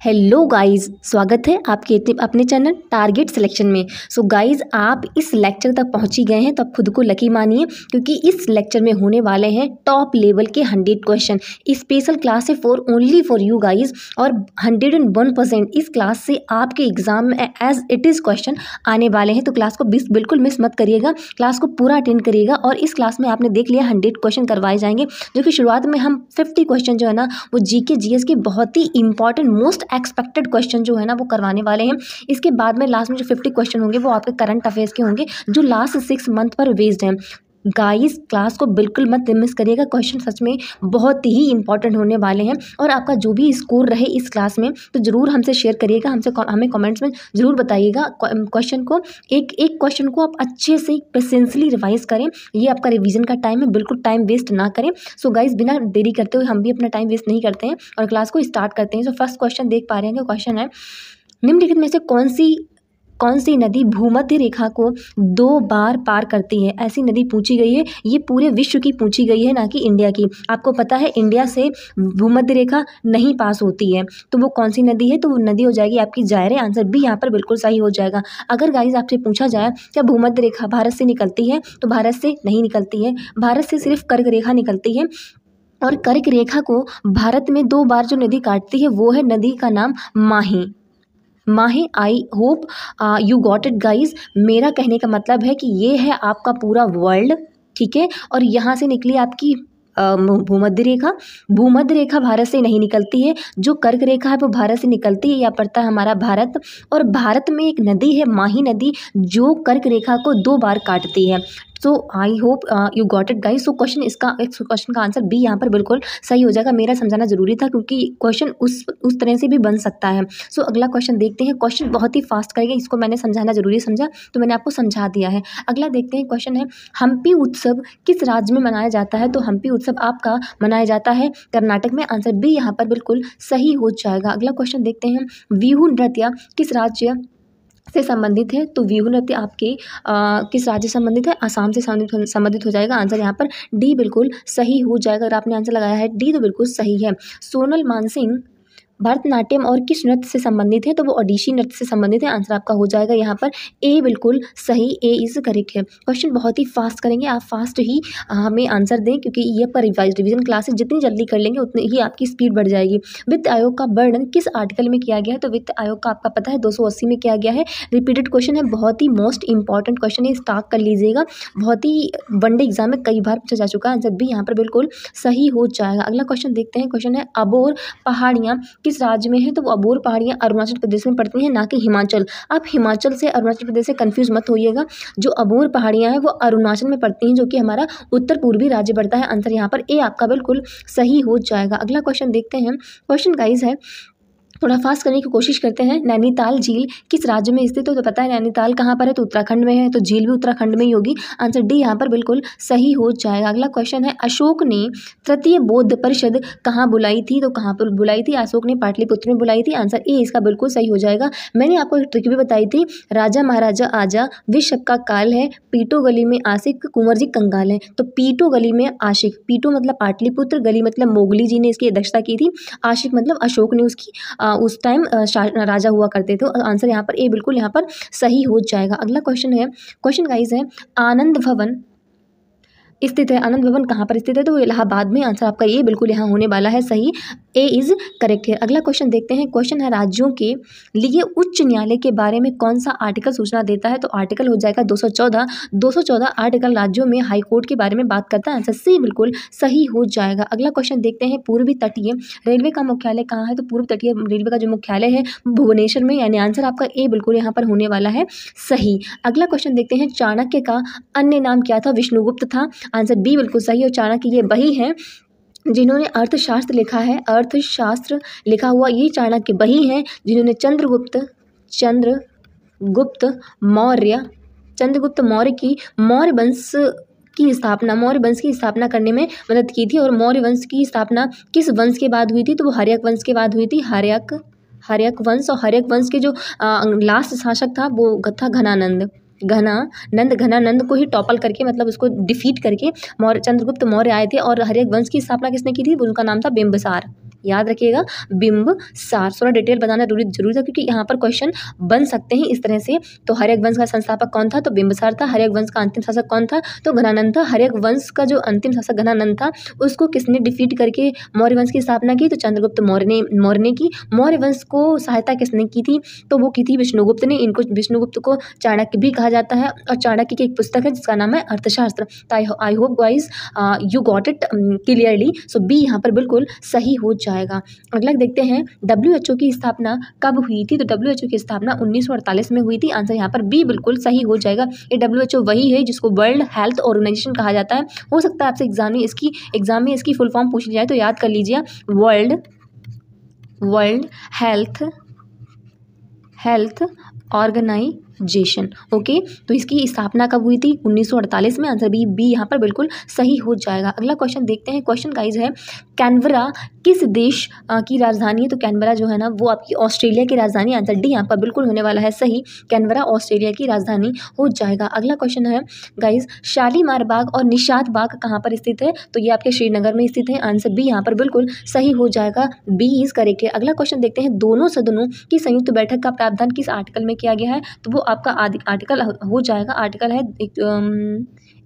Hello guys, स्वागत है आपके अपने चैनल टारगेट सिलेक्शन में। सो गाइस, आप इस लेक्चर तक पहुंची गए हैं तो आप खुद को लकी मानिए, क्योंकि इस लेक्चर में होने वाले हैं टॉप लेवल के 100 क्वेश्चन। स्पेशल क्लास है for only for you guys, और 101% इस क्लास से आपके एग्जाम में एज इट इज़ क्वेश्चन आने वाले हैं। तो क्लास को बिल्कुल मिस मत करिएगा, क्लास को पूरा अटेंड करिएगा। और इस क्लास में आपने देख लिया 100 क्वेश्चन करवाए जाएंगे, जो कि शुरुआत में हम 50 क्वेश्चन जो है ना वो जीके जीएस के बहुत ही इंपॉर्टेंट मोस्ट एक्सपेक्टेड क्वेश्चन जो है ना वो करवाने वाले हैं। इसके बाद में लास्ट में जो 50 क्वेश्चन होंगे वो आपके करंट अफेयर्स के होंगे, जो लास्ट 6 मंथ पर बेस्ड हैं। गाइस, क्लास को बिल्कुल मत मिस करिएगा, क्वेश्चन सच में बहुत ही इंपॉर्टेंट होने वाले हैं। और आपका जो भी स्कोर रहे इस क्लास में तो ज़रूर हमसे शेयर करिएगा, हमें कमेंट्स में ज़रूर बताइएगा। क्वेश्चन को एक एक क्वेश्चन को आप अच्छे से पेशेंसली रिवाइज करें, ये आपका रिवीजन का टाइम है, बिल्कुल टाइम वेस्ट ना करें। सो गाइस, बिना देरी करते हुए हम भी अपना टाइम वेस्ट नहीं करते हैं और क्लास को स्टार्ट करते हैं। सो फर्स्ट क्वेश्चन देख पा रहे हैं, क्वेश्चन है निम्नलिखित में से कौन सी नदी भूमध्य रेखा को 2 बार पार करती है। ऐसी नदी पूछी गई है, ये पूरे विश्व की पूछी गई है, ना कि इंडिया की। आपको पता है इंडिया से भूमध्य रेखा नहीं पास होती है, तो वो कौन सी नदी है, तो वो नदी हो जाएगी आपकी जायरे। आंसर बी यहाँ पर बिल्कुल सही हो जाएगा। अगर गाइस आपसे पूछा जाए क्या भूमध्य रेखा भारत से निकलती है, तो भारत से नहीं निकलती है, भारत से सिर्फ कर्क रेखा निकलती है। और कर्क रेखा को भारत में 2 बार जो नदी काटती है वो है नदी का नाम Mahi. I hope you got it guys. मेरा कहने का मतलब है कि ये है आपका पूरा वर्ल्ड, ठीक है। और यहाँ से निकली आपकी भूमध्य रेखा भारत से नहीं निकलती है, जो कर्क रेखा है वो भारत से निकलती है, या पड़ता है हमारा भारत। और भारत में एक नदी है माही नदी, जो कर्क रेखा को 2 बार काटती है। So I hope you got it guys. So question का आंसर बी यहाँ पर बिल्कुल सही हो जाएगा। मेरा समझाना जरूरी था, क्योंकि क्वेश्चन उस तरह से भी बन सकता है। सो अगला क्वेश्चन देखते हैं। क्वेश्चन बहुत ही फास्ट करेंगे, इसको मैंने समझाना जरूरी समझा तो मैंने आपको समझा दिया है। अगला देखते हैं, क्वेश्चन है हम्पी उत्सव किस राज्य में मनाया जाता है। तो हम्पी उत्सव आपका मनाया जाता है कर्नाटक में। आंसर बी यहाँ पर बिल्कुल सही हो जाएगा। अगला क्वेश्चन देखते हैं, बिहू नृत्य किस राज्य से संबंधित है। तो बिहू नृत्य आपके किस राज्य से संबंधित है, आसाम से संबंधित हो जाएगा। आंसर यहाँ पर डी बिल्कुल सही हो जाएगा। अगर आपने आंसर लगाया है डी तो बिल्कुल सही है। सोनल मानसिंह भरतनाट्यम और किस नृत्य से संबंधित है, तो वो ओडिसी नृत्य से संबंधित है। आंसर आपका हो जाएगा यहाँ पर ए बिल्कुल सही, ए इज करेक्ट है। क्वेश्चन बहुत ही फास्ट करेंगे, आप फास्ट ही हमें आंसर दें, क्योंकि ये आपका रिवीजन क्लास है, जितनी जल्दी कर लेंगे उतनी ही आपकी स्पीड बढ़ जाएगी। वित्त आयोग का वर्णन किस आर्टिकल में किया गया है। तो वित्त आयोग का आपका पता है 280 में किया गया है। रिपीटेड क्वेश्चन है, बहुत ही मोस्ट इंपॉर्टेंट क्वेश्चन है, स्टार्ट कर लीजिएगा। बहुत ही वनडे एग्जाम में कई बार पूछा जा चुका है। आंसर भी यहाँ पर बिल्कुल सही हो जाएगा। अगला क्वेश्चन देखते हैं। क्वेश्चन है अबोर पहाड़ियाँ किस राज्य में है। तो वो अबोर पहाड़ियाँ अरुणाचल प्रदेश में पड़ती हैं, ना कि हिमाचल। आप हिमाचल से अरुणाचल प्रदेश से कंफ्यूज मत होइएगा। जो अबोर पहाड़ियाँ हैं वो अरुणाचल में पड़ती हैं, जो कि हमारा उत्तर पूर्वी राज्य पड़ता है। आंसर यहाँ पर ए आपका बिल्कुल सही हो जाएगा। अगला क्वेश्चन देखते हैं। क्वेश्चन गाइस है, थोड़ा फास्ट करने की कोशिश करते हैं। नैनीताल झील किस राज्य में स्थित है। तो पता है नैनीताल कहाँ पर है, तो उत्तराखंड में है, तो झील भी उत्तराखंड में ही होगी। आंसर डी यहाँ पर बिल्कुल सही हो जाएगा। अगला क्वेश्चन है, अशोक ने तृतीय बौद्ध परिषद कहाँ बुलाई थी। तो कहाँ पर बुलाई थी, अशोक ने पाटलिपुत्र में बुलाई थी। आंसर ए इसका बिल्कुल सही हो जाएगा। मैंने आपको एक ट्रिक भी बताई थी, राजा महाराजा आजा, विश्व का काल है, पीटो गली में आशिक, कुंवर जी कंगाल है। तो पीटो गली में आशिक, पीटो मतलब पाटलिपुत्र, गली मतलब मोगली जी ने इसकी अध्यक्षता की थी, आशिक मतलब अशोक ने उसकी उस टाइम राजा हुआ करते थे। आंसर यहाँ पर ए बिल्कुल यहाँ पर सही हो जाएगा। अगला क्वेश्चन है, क्वेश्चन गाइस है आनंद भवन स्थित है। आनंद भवन कहाँ पर स्थित है, तो इलाहाबाद में। आंसर आपका ये बिल्कुल यहाँ होने वाला है सही, ए इज करेक्ट है। अगला क्वेश्चन देखते हैं। क्वेश्चन है राज्यों के लिए उच्च न्यायालय के बारे में कौन सा आर्टिकल सूचना देता है। तो आर्टिकल हो जाएगा 214 आर्टिकल राज्यों में हाई कोर्ट के बारे में बात करता है। आंसर सी बिल्कुल सही हो जाएगा। अगला क्वेश्चन देखते हैं, पूर्वी तटीय रेलवे का मुख्यालय कहाँ है। तो पूर्व तटीय रेलवे का जो मुख्यालय है भुवनेश्वर में, यानी आंसर आपका ए बिल्कुल यहाँ पर होने वाला है सही। अगला क्वेश्चन देखते हैं, चाणक्य का अन्य नाम क्या था। विष्णुगुप्त था। आंसर बी बिल्कुल सही, और चाणक्य ये वही है जिन्होंने अर्थशास्त्र लिखा है। अर्थशास्त्र लिखा हुआ ये चाणक्य वही हैं जिन्होंने चंद्रगुप्त मौर्य की मौर्य वंश की स्थापना करने में मदद की थी। और मौर्य वंश की स्थापना किस वंश के बाद हुई थी, तो वो हर्यक वंश के बाद हुई थी। हर्यक वंश, और हर्यक वंश के जो लास्ट शासक था वो था घनानंद को ही टॉपल करके, मतलब उसको डिफीट करके चंद्रगुप्त मौर्य आए थे। और हर्यक वंश की स्थापना किसने की थी, उनका नाम था बिंबिसार। याद रखिएगा बिंबसार। थोड़ा डिटेल बताना जरूरी था क्योंकि यहाँ पर क्वेश्चन बन सकते हैं इस तरह से। तो हर्यक वंश का संस्थापक कौन था? तो बिंबसार था। हर्यक वंश का अंतिम शासक कौन था? तो घनानंद था। हर्यक वंश का जो अंतिम शासक घनानंद था उसको किसने डिफीट करके मौर्य वंश की स्थापना की? तो चंद्रगुप्त मौर्य ने की। मौर्य वंश को सहायता किसने की थी? तो वो की थी विष्णुगुप्त ने। इनको विष्णुगुप्त को चाणक्य भी कहा जाता है और चाणक्य की एक पुस्तक है जिसका नाम है अर्थशास्त्र। तो I hope guys you got it clearly. So B यहाँ पर बिल्कुल सही हो जाएगा। अगला देखते हैं WHO की स्थापना कब हुई थी? तो WHO की स्थापना 1948 में हुई थी। आंसर यहाँ पर बी बिल्कुल सही हो जाएगा। ये WHO वही है जिसको वर्ल्ड हेल्थ ऑर्गेनाइजेशन कहा जाता है। हो सकता है आपसे एग्जाम में इसकी फुल फॉर्म पूछ जाए तो याद कर लीजिए वर्ल्ड हेल्थ ऑर्गेनाइजेशन। ओके, तो इसकी स्थापना कब हुई थी? 1948 में। आंसर बी यहाँ पर बिल्कुल सही हो जाएगा। अगला क्वेश्चन देखते हैं। क्वेश्चन गाइज है कैनबरा किस देश की राजधानी है? तो कैनबरा जो है ना वो आपकी ऑस्ट्रेलिया की राजधानी। आंसर डी यहाँ पर बिल्कुल होने वाला है सही। कैनबरा ऑस्ट्रेलिया की राजधानी हो जाएगा। अगला क्वेश्चन है गाइज शालीमार बाग और निशात बाग कहाँ पर स्थित है? तो ये आपके श्रीनगर में स्थित है। आंसर बी यहाँ पर बिल्कुल सही हो जाएगा। बी इज करेक्ट है। अगला क्वेश्चन देखते हैं दोनों सदनों की संयुक्त बैठक का प्रावधान किस आर्टिकल में किया गया है? तो वो आपका आर्टिकल हो जाएगा। आर्टिकल है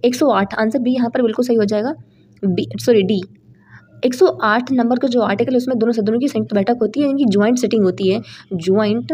108। आंसर बी यहाँ पर बिल्कुल सही हो जाएगा। डी 108 नंबर का जो आर्टिकल है उसमें दोनों सदनों की संयुक्त बैठक होती है, यानी कि ज्वाइंट सिटिंग होती है। ज्वाइंट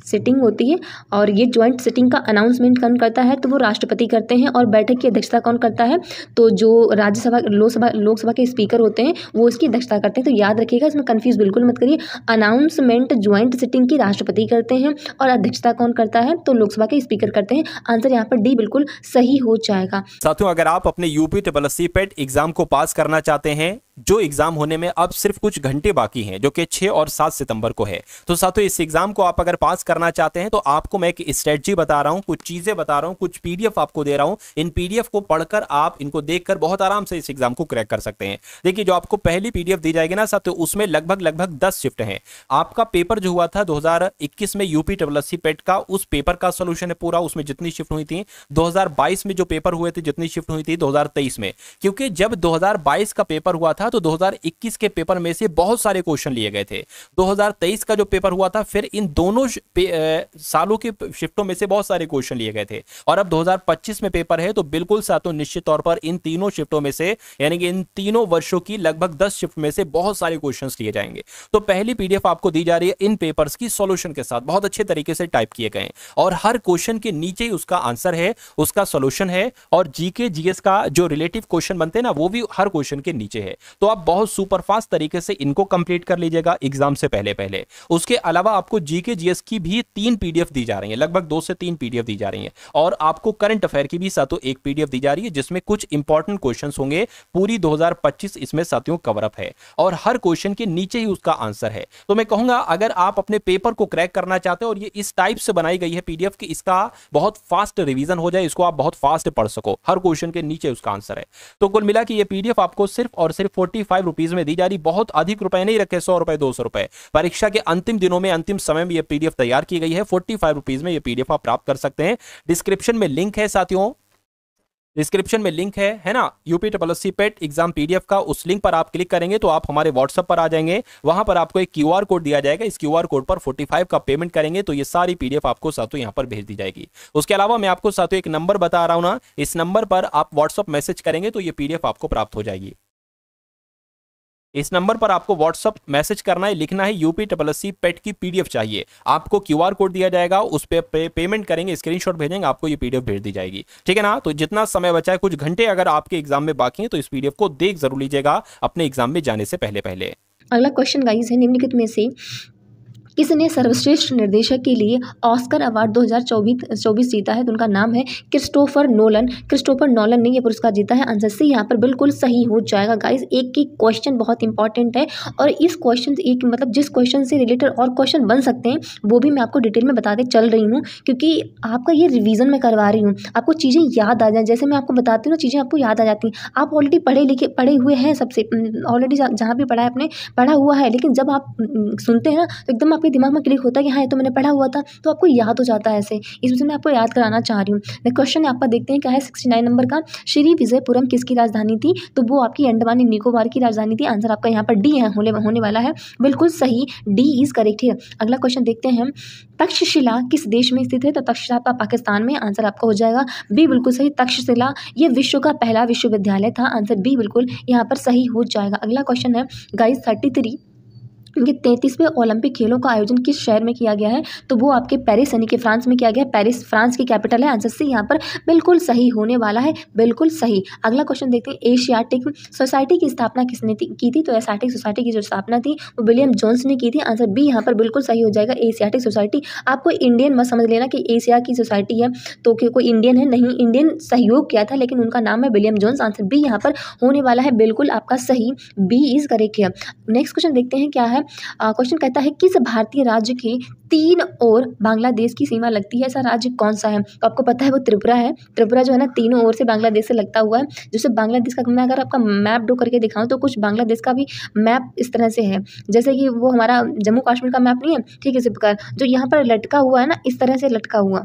सिटिंग होती है और ये ज्वाइंट सिटिंग का अनाउंसमेंट कौन करता है? तो वो राष्ट्रपति करते हैं। और बैठक की अध्यक्षता कौन करता है? तो जो राज्यसभा लोकसभा के स्पीकर होते हैं वो इसकी अध्यक्षता करते हैं। तो याद रखिएगा, इसमें कंफ्यूज बिल्कुल मत करिए। अनाउंसमेंट ज्वाइंट सिटिंग की राष्ट्रपति करते हैं और अध्यक्षता कौन करता है? तो लोकसभा के स्पीकर करते हैं। आंसर यहाँ पर डी बिल्कुल सही हो जाएगा। साथियों, अगर आप अपने UPSSC पेट एग्जाम को पास करना चाहते हैं, जो एग्जाम होने में अब सिर्फ कुछ घंटे बाकी हैं, जो कि 6 और 7 सितंबर को है, तो साथियों इस एग्जाम को आप अगर पास करना चाहते हैं तो आपको मैं एक स्ट्रेटजी बता रहा हूं, कुछ चीजें बता रहा हूं, कुछ PDF आपको दे रहा हूं। इन PDF को पढ़कर आप इनको देखकर बहुत आराम से इस एग्जाम को क्रैक कर सकते हैं। देखिए, जो आपको पहली PDF दी जाएगी ना साथियों, उसमें लगभग 10 शिफ्ट हैं। आपका पेपर जो हुआ था 2021 में UPSSC पेट का, उस पेपर का सोल्यूशन है पूरा, उसमें जितनी शिफ्ट हुई थी। 2022 में जो पेपर हुए थे जितनी शिफ्ट हुई थी 2023 में, क्योंकि जब 2022 का पेपर हुआ था तो 2021 के पेपर में से बहुत सारे क्वेश्चन लिए गए थे। 2023 का जो पेपर हुआ था फिर इन दोनों सालों के शिफ्टों में से बहुत सारे क्वेश्चन लिए गए थे। और अब 2025 में पेपर है तो बिल्कुल साथियों निश्चित तौर पर इन तीनों शिफ्टों में से, यानी कि इन तीनों वर्षों की लगभग 10 शिफ्ट में से बहुत सारे क्वेश्चंस लिए जाएंगे। तो पहली PDF आपको दी जा रही है इन पेपर्स की सॉल्यूशन के साथ, बहुत अच्छे तरीके से टाइप किए गए और हर क्वेश्चन के नीचे ही उसका आंसर है, उसका सॉल्यूशन है। और GK GS का जो रिलेटिव क्वेश्चन बनते हैं ना, वो भी हर क्वेश्चन के नीचे है। तो आप बहुत सुपरफास्ट तरीके से इनको कंप्लीट कर लीजिएगा एग्जाम से पहले। उसके अलावा आपको GK GS की भी 3 PDF दी जा रही है, लगभग 2 से 3 PDF दी जा रही है। और आपको करंट अफेयर की भी साथियों एक PDF दी जा रही है जिसमें कुछ इंपॉर्टेंट क्वेश्चंस होंगे। पूरी 2025 इसमें साथियों कवर अप है और हर क्वेश्चन के नीचे ही उसका आंसर है। तो मैं कहूंगा अगर आप अपने पेपर को क्रैक करना चाहते हो और ये इस टाइप से बनाई गई है PDF की, इसका बहुत फास्ट रिवीजन हो जाए, इसको आप बहुत फास्ट पढ़ सको, हर क्वेश्चन के नीचे उसका आंसर है। तो कुल मिला कि ये PDF आपको सिर्फ और सिर्फ 45 रुपीज में दी जा रही। बहुत अधिक रुपए नहीं रखे, 100 रुपए 200 रुपए। परीक्षा के अंतिम दिनों में, अंतिम समय में ये PDF तैयार की गई है। 45 रुपीज में ये PDF आप प्राप्त कर सकते हैं। डिस्क्रिप्शन में लिंक है साथियों, डिस्क्रिप्शन में लिंक है ना, UPSSC पेट एग्जाम PDF का। उस लिंक पर आप क्लिक करेंगे तो आप हमारे WhatsApp पर आ जाएंगे। वहां पर आपको एक QR कोड दिया जाएगा। इस QR कोड पर 45 का पेमेंट करेंगे तो ये सारी PDF आपको साथियों यहां पर भेज दी जाएगी। उसके अलावा मैं आपको साथियों एक नंबर बता रहा हूं ना, इस नंबर पर आप WhatsApp मैसेज करेंगे तो ये PDF आपको प्राप्त हो जाएगी। इस नंबर पर आपको व्हाट्सअप मैसेज करना है, लिखना है UPSSC पेट की PDF चाहिए। आपको QR कोड दिया जाएगा, उस पे पेमेंट करेंगे, स्क्रीनशॉट भेजेंगे, आपको ये PDF भेज दी जाएगी। ठीक है ना। तो जितना समय बचा है, कुछ घंटे अगर आपके एग्जाम में बाकी हैं तो इस PDF को देख जरूर लीजिएगा अपने एग्जाम में जाने से पहले। अगला क्वेश्चन गाइस है निम्नलिखित में से किसने सर्वश्रेष्ठ निर्देशक के लिए ऑस्कर अवार्ड 2024 जीता है? तो उनका नाम है क्रिस्टोफर नोलन। क्रिस्टोफर नोलन ने यह पुरस्कार जीता है। आंसर सी यहाँ पर बिल्कुल सही हो जाएगा। गाइस एक क्वेश्चन बहुत इंपॉर्टेंट है और इस क्वेश्चन एक मतलब जिस क्वेश्चन से रिलेटेड और क्वेश्चन बन सकते हैं वो भी मैं आपको डिटेल में बताते चल रही हूँ, क्योंकि आपका ये रिविजन में करवा रही हूँ, आपको चीज़ें याद आ जाए। जैसे मैं आपको बताती हूँ ना, चीज़ें आपको याद आ जाती हैं। आप ऑलरेडी पढ़े हुए हैं, सबसे ऑलरेडी जहाँ भी पढ़ा है आपने पढ़ा हुआ है, लेकिन जब आप सुनते हैं ना तो एकदम आपके दिमाग में क्लिक होता है कि हाँ ये तो मैंने पढ़ा हुआ था, तो आपको याद हो जाता है ऐसे। इस वजह से मैं आपको याद कराना चाह रही हूँ। नेक्स्ट क्वेश्चन आपका देखते हैं क्या है 69 नंबर का। श्री विजयपुरम किसकी राजधानी थी? तो वो आपकी अंडमान एंड निकोबार की राजधानी थी। आंसर आपका यहाँ पर डी है, होने वाला है, बिल्कुल सही, डी इज करेक्ट है। अगला क्वेश्चन देखते हैं, तक्षशिला किस देश में स्थित है? तो तक्षशिला आपका पाकिस्तान में, आंसर आपका हो जाएगा बी बिल्कुल सही। तक्षशिला ये विश्व का पहला विश्वविद्यालय था, आंसर बी बिल्कुल यहाँ पर सही हो जाएगा। अगला क्वेश्चन है गाइस 33, ये 33वें ओलंपिक खेलों का आयोजन किस शहर में किया गया है? तो वो आपके पेरिस यानी कि फ्रांस में किया गया है। पेरिस फ्रांस की कैपिटल है, आंसर सी यहाँ पर बिल्कुल सही होने वाला है, बिल्कुल सही। अगला क्वेश्चन देखते हैं, एशियाटिक सोसाइटी की स्थापना किसने की थी? तो एशियाटिक सोसाइटी की जो स्थापना थी वो विलियम जोन्स ने की थी, आंसर बी यहाँ पर बिल्कुल सही हो जाएगा। एशियाटिक सोसाइटी, आपको इंडियन मत समझ लेना कि एशिया की सोसाइटी है तो कि कोई इंडियन है, नहीं, इंडियन सहयोग किया था लेकिन उनका नाम है विलियम जोन्स, आंसर बी यहाँ पर होने वाला है, बिल्कुल आपका सही, बी इज करेक्ट है। नेक्स्ट क्वेश्चन देखते हैं क्या है। क्वेश्चन कहता है किस भारतीय राज्य के 3 ओर बांग्लादेश की सीमा लगती है? ऐसा राज्य कौन सा है? तो आपको पता है वो त्रिपुरा है। त्रिपुरा जो है ना तीनों ओर से बांग्लादेश से लगता हुआ है। जैसे बांग्लादेश का मैं अगर आपका मैप ड्रॉ करके दिखाऊं तो कुछ बांग्लादेश का भी मैप इस तरह से है, जैसे कि वो हमारा जम्मू कश्मीर का मैप नहीं है, ठीक है, इसी प्रकार जो यहाँ पर लटका हुआ है ना, इस तरह से लटका हुआ,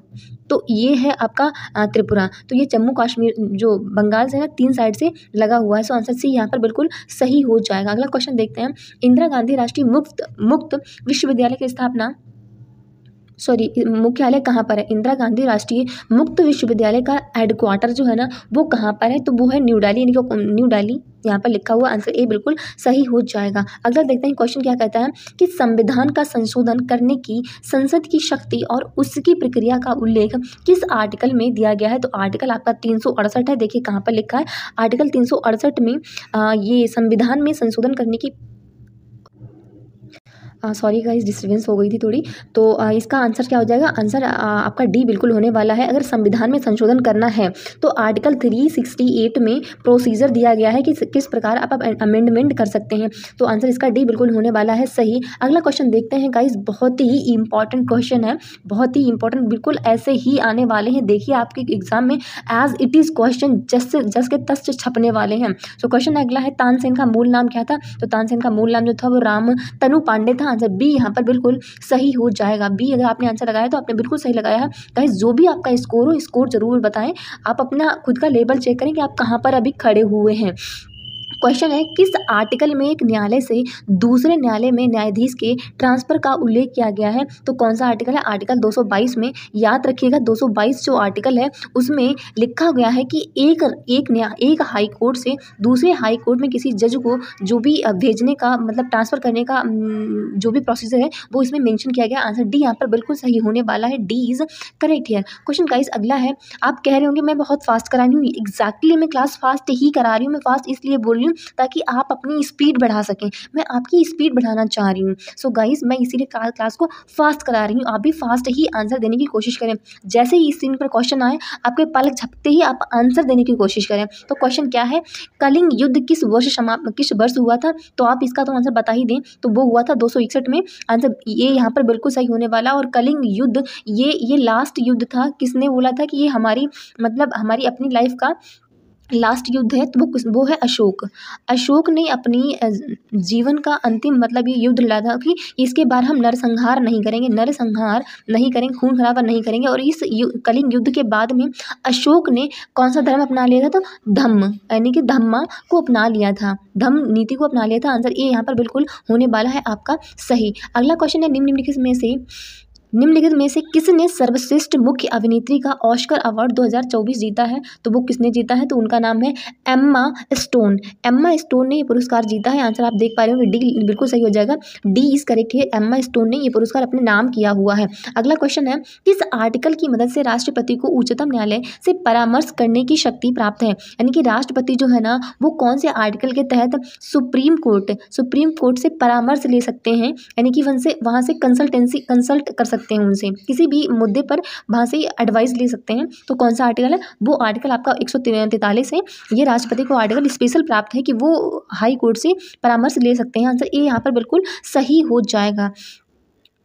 तो ये है आपका त्रिपुरा। तो ये जम्मू कश्मीर जो बंगाल से है ना 3 साइड से लगा हुआ है, सो आंसर सी यहाँ पर बिल्कुल सही हो जाएगा। अगला क्वेश्चन देखते हैं, इंदिरा गांधी राष्ट्रीय मुक्त विश्वविद्यालय की स्थापना, मुख्यालय कहाँ पर है? इंदिरा गांधी राष्ट्रीय मुक्त विश्वविद्यालय का हेडक्वार्टर जो है ना वो कहाँ पर है? तो वो है न्यू दिल्ली, यानी कि न्यू दिल्ली यहाँ पर लिखा हुआ, आंसर ए बिल्कुल सही हो जाएगा। अगला देखते हैं क्वेश्चन क्या कहता है कि संविधान का संशोधन करने की संसद की शक्ति और उसकी प्रक्रिया का उल्लेख किस आर्टिकल में दिया गया है? तो आर्टिकल आपका 368 है, देखिए कहाँ पर लिखा है, आर्टिकल 368 में ये संविधान में संशोधन करने की, सॉरी गाइस डिस्टर्बेंस हो गई थी थोड़ी, तो इसका आंसर क्या हो जाएगा? आंसर आपका डी बिल्कुल होने वाला है। अगर संविधान में संशोधन करना है तो आर्टिकल 368 में प्रोसीजर दिया गया है कि किस प्रकार आप अमेंडमेंट कर सकते हैं, तो आंसर इसका डी बिल्कुल होने वाला है, सही। अगला क्वेश्चन देखते हैं गाइस, बहुत ही इंपॉर्टेंट क्वेश्चन है, बहुत ही इंपॉर्टेंट, बिल्कुल ऐसे ही आने वाले हैं, देखिए आपके एग्जाम में एज इट इज़ क्वेश्चन जस के तस छपने वाले हैं। सो क्वेश्चन अगला है, तानसेन का मूल नाम क्या था? तो तानसेन का मूल नाम जो था वो राम तनु पांडे था, आंसर बी यहाँ पर बिल्कुल सही हो जाएगा। बी अगर आपने आंसर लगाया तो आपने बिल्कुल सही लगाया है। गाइस जो भी आपका स्कोर हो, स्कोर जरूर बताएं, आप अपना खुद का लेवल चेक करें कि आप कहाँ पर अभी खड़े हुए हैं। क्वेश्चन है, किस आर्टिकल में एक न्यायालय से दूसरे न्यायालय में न्यायाधीश के ट्रांसफर का उल्लेख किया गया है? तो कौन सा आर्टिकल है? आर्टिकल 222 में, याद रखिएगा 222 जो आर्टिकल है उसमें लिखा गया है कि एक हाई कोर्ट से दूसरे हाई कोर्ट में किसी जज को जो भी भेजने का मतलब ट्रांसफर करने का जो भी प्रोसीजर है वो इसमें मेंशन किया गया। आंसर डी यहाँ पर बिल्कुल सही होने वाला है, D is correct here. Question guys अगला है, आप कह रहे होंगे मैं बहुत फास्ट करा रही हूँ, एग्जैक्टली मैं क्लास फास्ट ही करा रही हूँ, मैं फास्ट इसलिए बोल रही हूँ ताकि आप अपनी स्पीड बढ़ा सकें, मैं आपकी स्पीड बढ़ाना चाह रही हूँ। सो गाइस मैं इसीलिए क्लास को फास्ट करा रही हूँ, आप भी फास्ट ही आंसर देने की कोशिश करें। जैसे ही इस सीन पर क्वेश्चन आए आपके पलक झपकते ही आप आंसर देने की कोशिश करें। तो क्वेश्चन क्या है, कलिंग युद्ध किस वर्ष हुआ था? तो आप इसका तो आंसर बता ही दें, तो वो हुआ था 261 में, आंसर ये यहाँ पर बिल्कुल सही होने वाला। और कलिंग युद्ध ये लास्ट युद्ध था, किसने बोला था कि ये हमारी मतलब हमारी अपनी लाइफ का लास्ट युद्ध है? तो वो है अशोक ने अपनी जीवन का अंतिम मतलब ये युद्ध लड़ा था कि इसके बाद हम नरसंहार नहीं करेंगे, खून खराबा नहीं करेंगे। और इस कलिंग युद्ध के बाद में अशोक ने कौन सा धर्म अपना लिया था? तो धम्म यानी कि धम्मा को अपना लिया था, धम्म नीति को अपना लिया था। आंसर ए यहाँ पर बिल्कुल होने वाला है आपका सही। अगला क्वेश्चन है, निम्नलिखित में से किसने सर्वश्रेष्ठ मुख्य अभिनेत्री का ऑस्कर अवार्ड 2024 जीता है? तो वो किसने जीता है? तो उनका नाम है एम्मा स्टोन ने ये पुरस्कार जीता है। आंसर आप देख पा रहे हो, डी बिल्कुल सही हो जाएगा, डी इज करेक्ट है, एम्मा स्टोन ने ये पुरस्कार अपने नाम किया हुआ है। अगला क्वेश्चन है, किस आर्टिकल की मदद से राष्ट्रपति को उच्चतम न्यायालय से परामर्श करने की शक्ति प्राप्त है? यानी कि राष्ट्रपति जो है ना वो कौन से आर्टिकल के तहत सुप्रीम कोर्ट से परामर्श ले सकते हैं, यानी कि वहाँ से कंसल्ट कर सकते हैं, उनसे किसी भी मुद्दे पर वहाँ से एडवाइस ले सकते हैं। तो कौन सा आर्टिकल है? वो आर्टिकल आपका 143 है। ये राष्ट्रपति को आर्टिकल स्पेशल प्राप्त है कि वो हाई कोर्ट से परामर्श ले सकते हैं। आंसर ए यहाँ पर बिल्कुल सही हो जाएगा।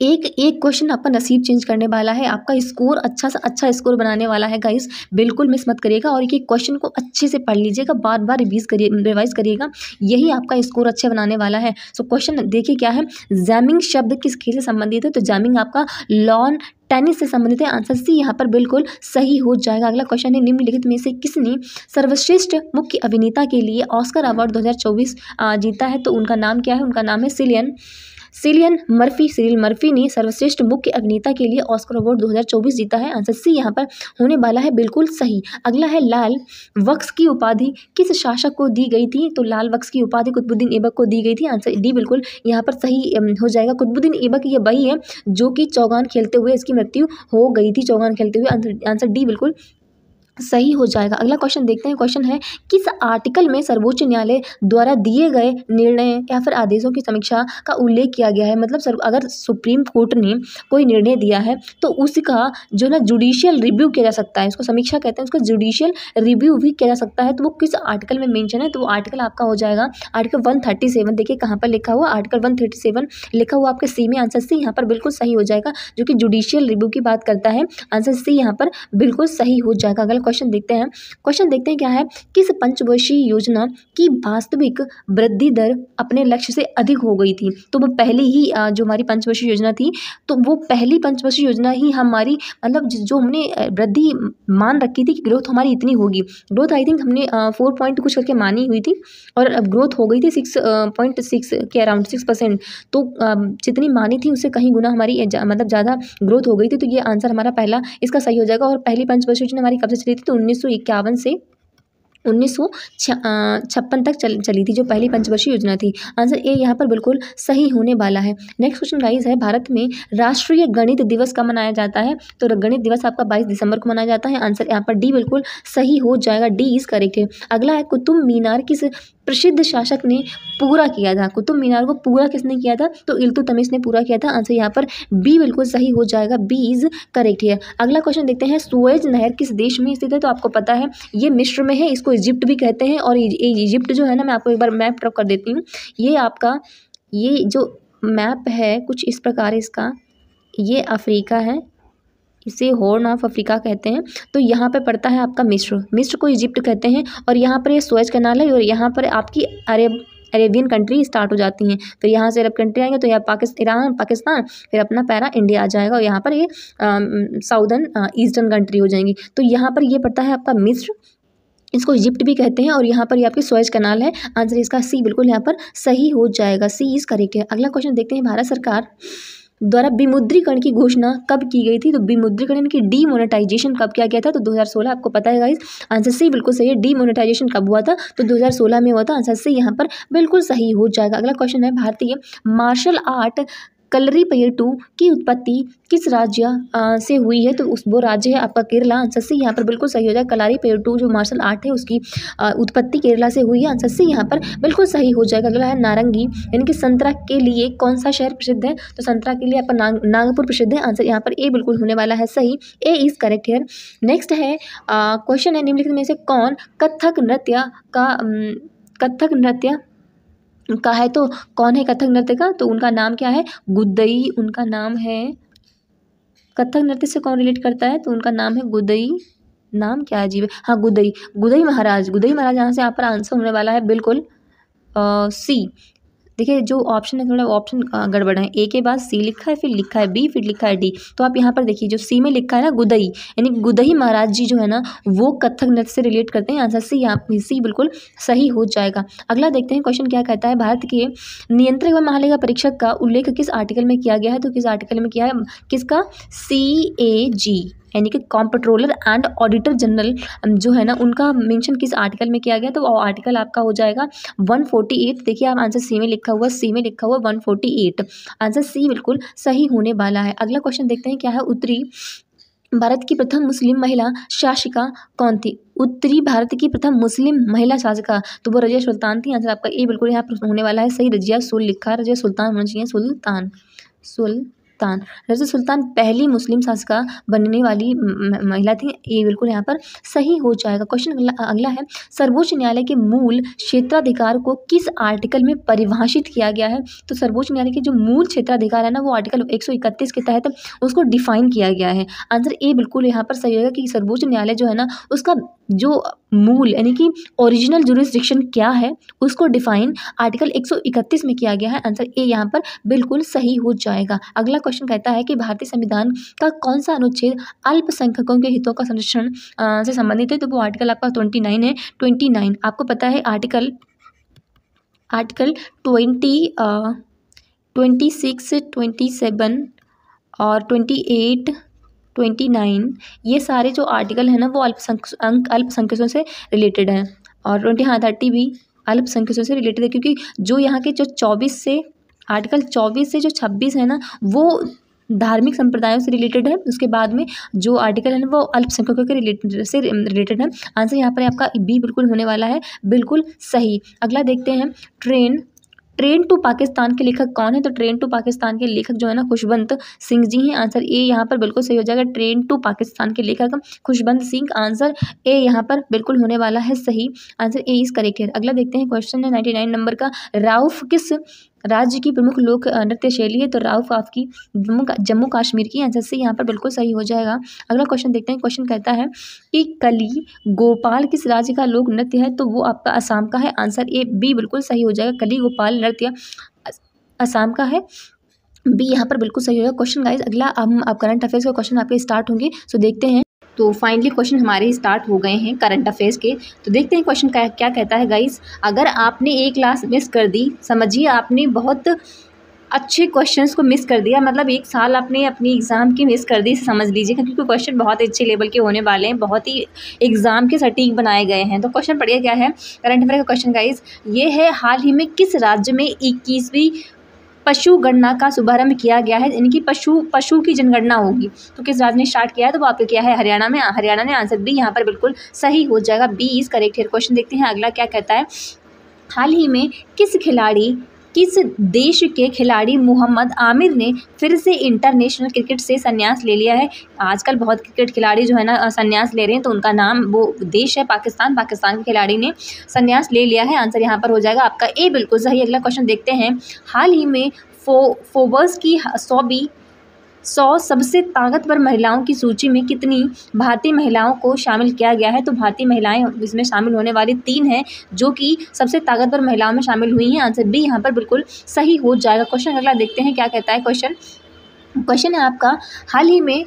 एक एक क्वेश्चन आपका नसीब चेंज करने वाला है, आपका स्कोर अच्छा से अच्छा स्कोर बनाने वाला है गाइस, बिल्कुल मिस मत करिएगा। और एक एक क्वेश्चन को अच्छे से पढ़ लीजिएगा, बार बार रिवाइज करिएगा, यही आपका स्कोर अच्छा बनाने वाला है। सो क्वेश्चन देखिए क्या है, जैमिंग शब्द किस खेल से संबंधित है? तो जैमिंग आपका लॉन टेनिस से संबंधित है। आंसर सी यहाँ पर बिल्कुल सही हो जाएगा। अगला क्वेश्चन है, निम्नलिखित में से किसने सर्वश्रेष्ठ मुख्य अभिनेता के लिए ऑस्कर अवार्ड 2024 जीता है? तो उनका नाम क्या है? उनका नाम है सिलियन मर्फी ने सर्वश्रेष्ठ मुख्य अभिनेता के लिए ऑस्कर अवार्ड 2024 जीता है। आंसर सी यहाँ पर होने वाला है बिल्कुल सही। अगला है, लाल वक्स की उपाधि किस शासक को दी गई थी? तो लाल वक्स की उपाधि कुतुबुद्दीन ऐबक को दी गई थी। आंसर डी बिल्कुल यहाँ पर सही हो जाएगा। कुतुबुद्दीन ऐबक ये वही है जो कि चौगान खेलते हुए इसकी मृत्यु हो गई थी, चौगान खेलते हुए। आंसर डी बिल्कुल सही हो जाएगा। अगला क्वेश्चन देखते हैं। क्वेश्चन है, किस आर्टिकल में सर्वोच्च न्यायालय द्वारा दिए गए निर्णय या फिर आदेशों की समीक्षा का उल्लेख किया गया है? मतलब अगर सुप्रीम कोर्ट ने कोई निर्णय दिया है तो उसका जो ना जुडिशियल रिव्यू किया जा सकता है, इसको समीक्षा कहते हैं, उसका जुडिशियल रिव्यू भी किया जा सकता है। तो वो किस आर्टिकल में मेंशन है? तो वो आर्टिकल आपका हो जाएगा आर्टिकल 137। देखिए कहाँ पर लिखा हुआ, आर्टिकल 137 लिखा हुआ आपके सी में। आंसर सी यहाँ पर बिल्कुल सही हो जाएगा, जो कि जुडिशियल रिव्यू की बात करता है। आंसर सी यहाँ पर बिल्कुल सही हो जाएगा। अगला क्वेश्चन देखते हैं क्या है, किस पंचवर्षीय योजना की वास्तविक वृद्धि दर अपने लक्ष्य से अधिक हो गई थी? तो वो पहली ही जो हमारी पंचवर्षीय योजना थी, तो वो पहली पंचवर्षीय योजना ही हमारी मतलब जो हमने वृद्धि मान रखी थी कि ग्रोथ हमारी इतनी होगी, ग्रोथ आई थिंक हमने 4 पॉइंट कुछ करके मानी हुई थी और अब ग्रोथ हो गई थी 6.6 के अराउंड 6%। तो जितनी मानी थी उससे कहीं गुना हमारी मतलब ज़्यादा ग्रोथ हो गई थी। तो ये आंसर हमारा पहला इसका सही हो जाएगा। और पहली पंचवर्षीय योजना हमारी कब से चली थी? तो 1951 से 1956 तक चली थी जो पहली पंचवर्षीय योजना थी। आंसर ए यहाँ पर बिल्कुल सही होने वाला है। नेक्स्ट क्वेश्चन गाइस है, भारत में राष्ट्रीय गणित दिवस कब मनाया जाता है? तो गणित दिवस आपका 22 दिसंबर को मनाया जाता है। आंसर यहाँ पर डी बिल्कुल सही हो जाएगा, डी इज करेक्ट है। अगला है, कुतुब मीनार किस प्रसिद्ध शासक ने पूरा किया था? कुतुब मीनार को पूरा किसने किया था? तो इल्तुतमिश ने पूरा किया था। आंसर यहाँ पर बी बिल्कुल सही हो जाएगा, बी इज करेक्ट है। अगला क्वेश्चन देखते हैं, सुएज नहर किस देश में स्थित है? तो आपको पता है ये मिस्र में है, इसको इजिप्ट भी कहते हैं। और इजिप्ट जो है ना, मैं आपको एक बार मैप ड्रॉ कर देती हूँ। ये आपका ये जो मैप है कुछ इस प्रकार, इसका ये अफ्रीका है, इसे हॉर्न ऑफ अफ्रीका कहते हैं। तो यहाँ पे पड़ता है आपका मिस्र को इजिप्ट कहते हैं। और यहाँ पर ये सुएज कैनाल है और यहाँ पर आपकी अरेबियन कंट्री स्टार्ट हो जाती हैं। फिर यहाँ से अरब कंट्री आएंगे तो यहाँ ईरान, पाकिस्तान, फिर अपना पैरा इंडिया आ जाएगा और यहाँ पर ये साउदर्न ईस्टर्न कंट्री हो जाएंगी। तो यहाँ पर ये पड़ता है आपका मिस्र, इसको इजिप्ट भी कहते हैं। और यहाँ पर ये आपकी सुएज कैनाल है। आंसर इसका सी बिल्कुल यहाँ पर सही हो जाएगा, सी इज करेक्ट है। अगला क्वेश्चन देखते हैं, भारत सरकार द्वारा विमुद्रीकरण की घोषणा कब की गई थी? तो विमुद्रीकरण की डीमोनेटाइजेशन कब किया गया था? तो 2016 आपको पता है गाइस। आंसर सी बिल्कुल सही है, डीमोनेटाइजेशन कब हुआ था? तो 2016 में हुआ था। आंसर सी यहाँ पर बिल्कुल सही हो जाएगा। अगला क्वेश्चन है, भारतीय मार्शल आर्ट कलरीपयट्टू की उत्पत्ति किस राज्य से हुई है? तो वो राज्य है आपका केरला। आंसर सी यहाँ पर बिल्कुल सही हो जाएगा। कलारीपयट्टू जो मार्शल आर्ट है उसकी उत्पत्ति केरला से हुई है। आंसर सी यहाँ पर बिल्कुल सही हो जाएगा। अगला है, नारंगी यानी कि संतरा के लिए कौन सा शहर प्रसिद्ध है? तो संतरा के लिए आपका नागपुर प्रसिद्ध है। आंसर यहाँ पर ए बिल्कुल होने वाला है सही, ए इज करेक्ट हियर। नेक्स्ट है क्वेश्चन है, निम्नलिखित में से कौन कथक नृत्य का है? तो कौन है कथक नृत्य का? तो उनका नाम क्या है? गुदई उनका नाम है। कथक नृत्य से कौन रिलेट करता है? तो उनका नाम है गुदई। नाम क्या अजीब है, हाँ गुदई महाराज यहाँ से यहाँ पर आंसर होने वाला है बिल्कुल सी। देखिए जो ऑप्शन है थोड़ा ऑप्शन गड़बड़ है, ए के बाद सी लिखा है, फिर लिखा है बी, फिर लिखा है डी। तो आप यहाँ पर देखिए जो सी में लिखा है ना गुदई, यानी गुदई महाराज जी जो है ना वो कथक नृत्य से रिलेट करते हैं। आंसर सी यहाँ सी बिल्कुल सही हो जाएगा। अगला देखते हैं क्वेश्चन क्या कहता है, भारत के नियंत्रक एवं महालेखा परीक्षक का उल्लेख किस आर्टिकल में किया गया है? तो किस आर्टिकल में किया है? किसका? CAG यानी कि कॉम्पट्रोलर एंड ऑडिटर जनरल जो है ना उनका मेंशन किस आर्टिकल में किया गया? तो वो आर्टिकल आपका हो जाएगा 148। देखिए आप आंसर सी में लिखा हुआ 148। आंसर सी बिल्कुल सही होने वाला है। अगला क्वेश्चन देखते हैं क्या है, उत्तरी भारत की प्रथम मुस्लिम महिला शासिका कौन थी? उत्तरी भारत की प्रथम मुस्लिम महिला शासिका तो वो रजिया सुल्तान थी। आंसर आपका ए बिल्कुल यहाँ पर होने वाला है सही, रजिया सुल लिखा, रजिया सुल्तान होना चाहिए, सुल्तान। सुल्तान। रज़िया सुल्तान पहली मुस्लिम शासिका बनने वाली महिला थी। ये बिल्कुल यहाँ पर सही हो जाएगा। क्वेश्चन अगला है, सर्वोच्च न्यायालय के मूल क्षेत्राधिकार को किस आर्टिकल में परिभाषित किया गया है? तो सर्वोच्च न्यायालय के जो मूल क्षेत्राधिकार है ना, वो आर्टिकल 131 के तहत उसको डिफाइन किया गया है। आंसर ए बिल्कुल यहाँ पर सही होगा कि सर्वोच्च न्यायालय जो है ना, उसका जो मूल यानी कि ओरिजिनल जुरिस्डिक्शन क्या है, उसको डिफाइन आर्टिकल 131 में किया गया है। आंसर ए यहाँ पर बिल्कुल सही हो जाएगा। अगला क्वेश्चन कहता है कि भारतीय संविधान का कौन सा अनुच्छेद अल्पसंख्यकों के हितों का संरक्षण से संबंधित है? तो वो आर्टिकल आपका 29 है। 29 आपको पता है आर्टिकल 26, 27 और 28, 29 ये सारे जो आर्टिकल है ना, वो अल्पसंख्यकों से रिलेटेड हैं। और 30 भी अल्पसंख्यकों से रिलेटेड है, क्योंकि जो यहाँ के जो 24 से जो 26 है ना, वो धार्मिक संप्रदायों से रिलेटेड है। उसके बाद में जो आर्टिकल है ना, वो अल्पसंख्यकों के रिलेटेड है। आंसर यहाँ पर आपका बी बिल्कुल होने वाला है, बिल्कुल सही। अगला देखते हैं, ट्रेन टू पाकिस्तान के लेखक कौन है? तो ट्रेन टू पाकिस्तान के लेखक जो है ना, खुशवंत सिंह जी हैं। आंसर ए यहाँ पर बिल्कुल सही हो जाएगा। ट्रेन टू पाकिस्तान के लेखक खुशवंत सिंह। आंसर ए यहाँ पर बिल्कुल होने वाला है सही। आंसर ए इज करेक्ट है। अगला देखते हैं, क्वेश्चन है 99 नंबर का, राउफ किस राज्य की प्रमुख लोक नृत्य शैली है? तो राउफ आपकी जम्मू कश्मीर की। आंसर सी यहाँ पर बिल्कुल सही हो जाएगा। अगला क्वेश्चन देखते हैं। क्वेश्चन कहता है कि कली गोपाल किस राज्य का लोक नृत्य है? तो वो आपका असम का है। आंसर ए बी बिल्कुल सही हो जाएगा। कली गोपाल नृत्य असम का है। बी यहाँ पर बिल्कुल सही होगा। क्वेश्चन गाइज अगला अब करंट अफेयर्स के क्वेश्चन आपके स्टार्ट होंगे, सो देखते हैं। तो फाइनली क्वेश्चन हमारे स्टार्ट हो गए हैं करंट अफेयर्स के। तो देखते हैं क्वेश्चन क्या कहता है गाइस। अगर आपने एक क्लास मिस कर दी, समझिए आपने बहुत अच्छे क्वेश्चंस को मिस कर दिया, मतलब एक साल आपने अपनी एग्ज़ाम की मिस कर दी, समझ लीजिएगा, क्योंकि क्वेश्चन बहुत अच्छे लेवल के होने वाले हैं, बहुत ही एग्ज़ाम के सटीक बनाए गए हैं। तो क्वेश्चन पढ़िए क्या है करंट अफेयर का क्वेश्चन गाइस। ये है, हाल ही में किस राज्य में 21वीं पशु गणना का शुभारंभ किया गया है? यानी कि पशु की जनगणना होगी। तो किस राज्य ने स्टार्ट किया है? तो वो आपके क्या है, हरियाणा में। हरियाणा ने। आंसर बी यहाँ पर बिल्कुल सही हो जाएगा। बी इज करेक्ट है। क्वेश्चन देखते हैं अगला क्या कहता है। हाल ही में किस देश के खिलाड़ी मोहम्मद आमिर ने फिर से इंटरनेशनल क्रिकेट से संन्यास ले लिया है? आजकल बहुत क्रिकेट खिलाड़ी जो है ना संन्यास ले रहे हैं, तो उनका नाम, वो देश है पाकिस्तान। पाकिस्तान के खिलाड़ी ने संन्यास ले लिया है। आंसर यहाँ पर हो जाएगा आपका ए बिल्कुल सही। अगला क्वेश्चन देखते हैं। हाल ही में फोर्ब्स की 100 सबसे ताकतवर महिलाओं की सूची में कितनी भारतीय महिलाओं को शामिल किया गया है? तो भारतीय महिलाएं इसमें शामिल होने वाली 3 हैं, जो कि सबसे ताकतवर महिलाओं में शामिल हुई हैं। आंसर बी यहाँ पर बिल्कुल सही हो जाएगा। क्वेश्चन अगला देखते हैं क्या कहता है। क्वेश्चन है आपका, हाल ही में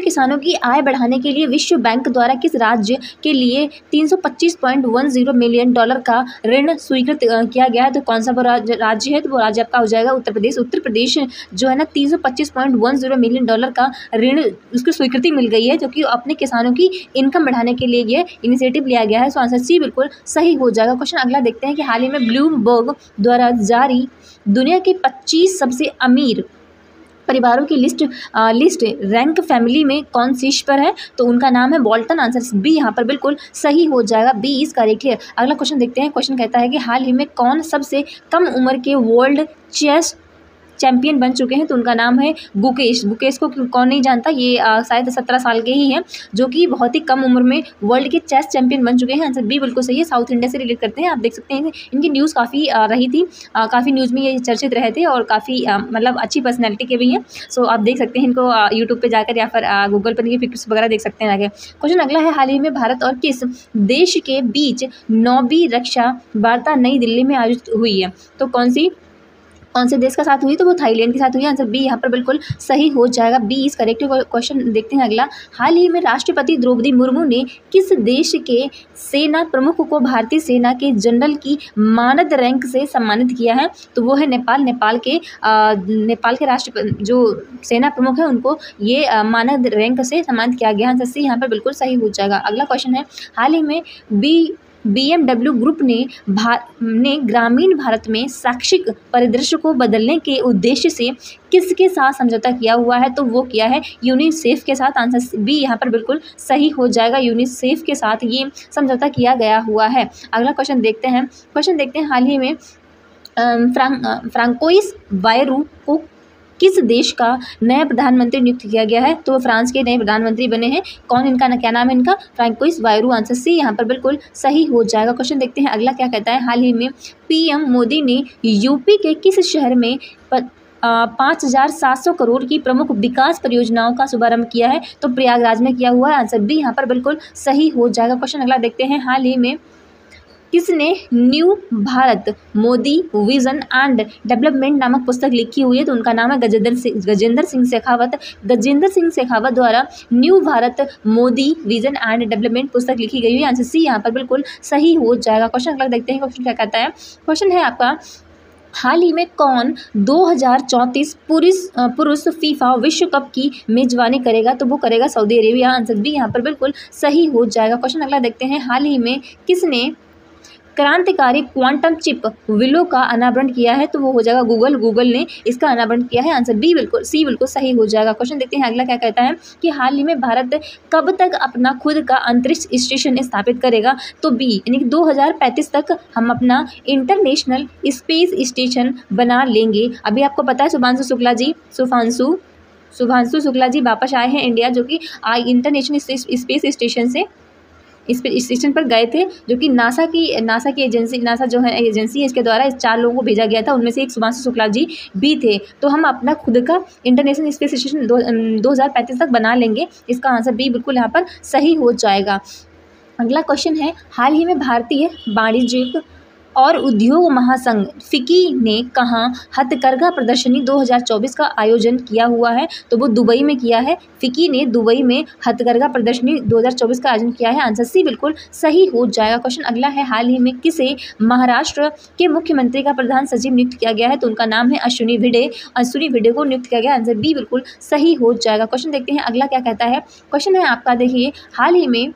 किसानों की आय बढ़ाने के लिए विश्व बैंक द्वारा किस राज्य के लिए $325.10 मिलियन का ऋण स्वीकृत किया गया है? तो कौन सा वो राज्य है? तो वो राज्य आपका हो जाएगा उत्तर प्रदेश। उत्तर प्रदेश जो है ना, $325.10 मिलियन का ऋण, उसकी स्वीकृति मिल गई है, जो कि अपने किसानों की इनकम बढ़ाने के लिए ये इनिशिएटिव लिया गया है। सो आंसर सी बिल्कुल सही हो जाएगा। क्वेश्चन अगला देखते हैं कि हाल ही में ब्लूमबर्ग द्वारा जारी दुनिया के 25 सबसे अमीर परिवारों की लिस्ट रैंक फैमिली में कौन शीर्ष पर है? तो उनका नाम है बोल्टन। आंसर बी यहाँ पर बिल्कुल सही हो जाएगा। बी इज करेक्ट है। अगला क्वेश्चन देखते हैं। क्वेश्चन कहता है कि हाल ही में कौन सबसे कम उम्र के वर्ल्ड चेस चैंपियन बन चुके हैं? तो उनका नाम है गुकेश को कौन नहीं जानता, ये शायद 17 साल के ही हैं, जो कि बहुत ही कम उम्र में वर्ल्ड के चेस चैंपियन बन चुके हैं। आंसर बी बिल्कुल सही है। साउथ इंडिया से रिलेट करते हैं। आप देख सकते हैं इनकी न्यूज़ काफ़ी रही थी, काफ़ी न्यूज़ में ये चर्चित रहे थे, और काफ़ी मतलब अच्छी पर्सनैलिटी के भी हैं। सो आप देख सकते हैं इनको यूट्यूब पर जाकर, या फिर गूगल पर इनकी पिक्चर्स वगैरह देख सकते हैं आगे। क्वेश्चन अगला है, हाल ही में भारत और किस देश के बीच 9वीं रक्षा वार्ता नई दिल्ली में आयोजित हुई है? तो कौन से देश का साथ हुई? तो वो थाईलैंड के साथ हुई। आंसर बी यहाँ पर बिल्कुल सही हो जाएगा। B is correct. क्वेश्चन देखते हैं अगला। हाल ही में राष्ट्रपति द्रौपदी मुर्मू ने किस देश के सेना प्रमुख को भारतीय सेना के जनरल की मानद रैंक से सम्मानित किया है? तो वो है नेपाल। नेपाल के राष्ट्रपति जो सेना प्रमुख है, उनको ये मानद रैंक से सम्मानित किया गया। आंसर सी यहाँ पर बिल्कुल सही हो जाएगा। अगला क्वेश्चन है, हाल ही में BMW ग्रुप ने ग्रामीण भारत में शैक्षिक परिदृश्य को बदलने के उद्देश्य से किसके साथ समझौता किया हुआ है? तो वो किया है यूनिसेफ के साथ। आंसर बी यहाँ पर बिल्कुल सही हो जाएगा। यूनिसेफ के साथ ये समझौता किया गया हुआ है। अगला क्वेश्चन देखते हैं। हाल ही में फ्रांकोइस बायरू को किस देश का नया प्रधानमंत्री नियुक्त किया गया है? तो वो फ्रांस के नए प्रधानमंत्री बने हैं। कौन, इनका क्या नाम है इनका? François Bayrou. आंसर सी यहाँ पर बिल्कुल सही हो जाएगा। क्वेश्चन देखते हैं अगला क्या कहता है। हाल ही में पीएम मोदी ने यूपी के किस शहर में 5,700 करोड़ की प्रमुख विकास परियोजनाओं का शुभारंभ किया है? तो प्रयागराज में किया हुआ है। आंसर बी यहाँ पर बिल्कुल सही हो जाएगा। क्वेश्चन अगला देखते हैं। हाल ही में किसने new Bharat Modi vision and development नामक पुस्तक लिखी हुई है? तो उनका नाम है गजेंद्र सिंह शेखावत। गजेंद्र सिंह शेखावत द्वारा new Bharat Modi vision and development पुस्तक लिखी गई है। आंसर सी यहाँ पर बिल्कुल सही हो जाएगा। क्वेश्चन अगला देखते हैं। क्वेश्चन क्या कहता है? क्वेश्चन है आपका, हाल ही में कौन 2034 पुरुष फीफा विश्व कप की मेजबानी करेगा? तो वो करेगा सऊदी अरेबिया। आंसर बी यहाँ पर बिल्कुल सही हो जाएगा। क्वेश्चन अगला देखते हैं। हाल ही में किसने क्रांतिकारी क्वांटम चिप विलो का अनावरण किया है? तो वो हो जाएगा गूगल ने इसका अनावरण किया है। आंसर बी सी बिल्कुल सही हो जाएगा। क्वेश्चन देखते हैं अगला क्या कहता है कि हाल ही में भारत कब तक अपना खुद का अंतरिक्ष स्टेशन स्थापित करेगा? तो बी यानी कि 2035 तक हम अपना इंटरनेशनल स्पेस स्टेशन बना लेंगे। अभी आपको पता है शुभांशु शुक्ला जी वापस आए हैं इंडिया, जो कि इंटरनेशनल स्पेस स्टेशन से इस स्टेशन पर गए थे, जो कि नासा की एजेंसी, नासा जो है एजेंसी है, इसके द्वारा इस 4 लोगों को भेजा गया था। उनमें से एक शुभांशु शुक्ला जी भी थे। तो हम अपना खुद का इंटरनेशनल स्पेस स्टेशन 2035 तक बना लेंगे। इसका आंसर बी बिल्कुल यहाँ पर सही हो जाएगा। अगला क्वेश्चन है, हाल ही में भारतीय वाणिज्यिक और उद्योग महासंघ फिक्की ने कहाँ हथकरघा प्रदर्शनी 2024 का आयोजन किया हुआ है? तो वो दुबई में किया है। फिक्की ने दुबई में हथकरघा प्रदर्शनी 2024 का आयोजन किया है। आंसर सी बिल्कुल सही हो जाएगा। क्वेश्चन अगला है, हाल ही में किसे महाराष्ट्र के मुख्यमंत्री का प्रधान सचिव नियुक्त किया गया है? तो उनका नाम है अश्विनी भिडे को नियुक्त किया गया। आंसर बी बिल्कुल सही हो जाएगा। क्वेश्चन देखते हैं अगला क्या कहता है। क्वेश्चन है आपका, देखिए, हाल ही में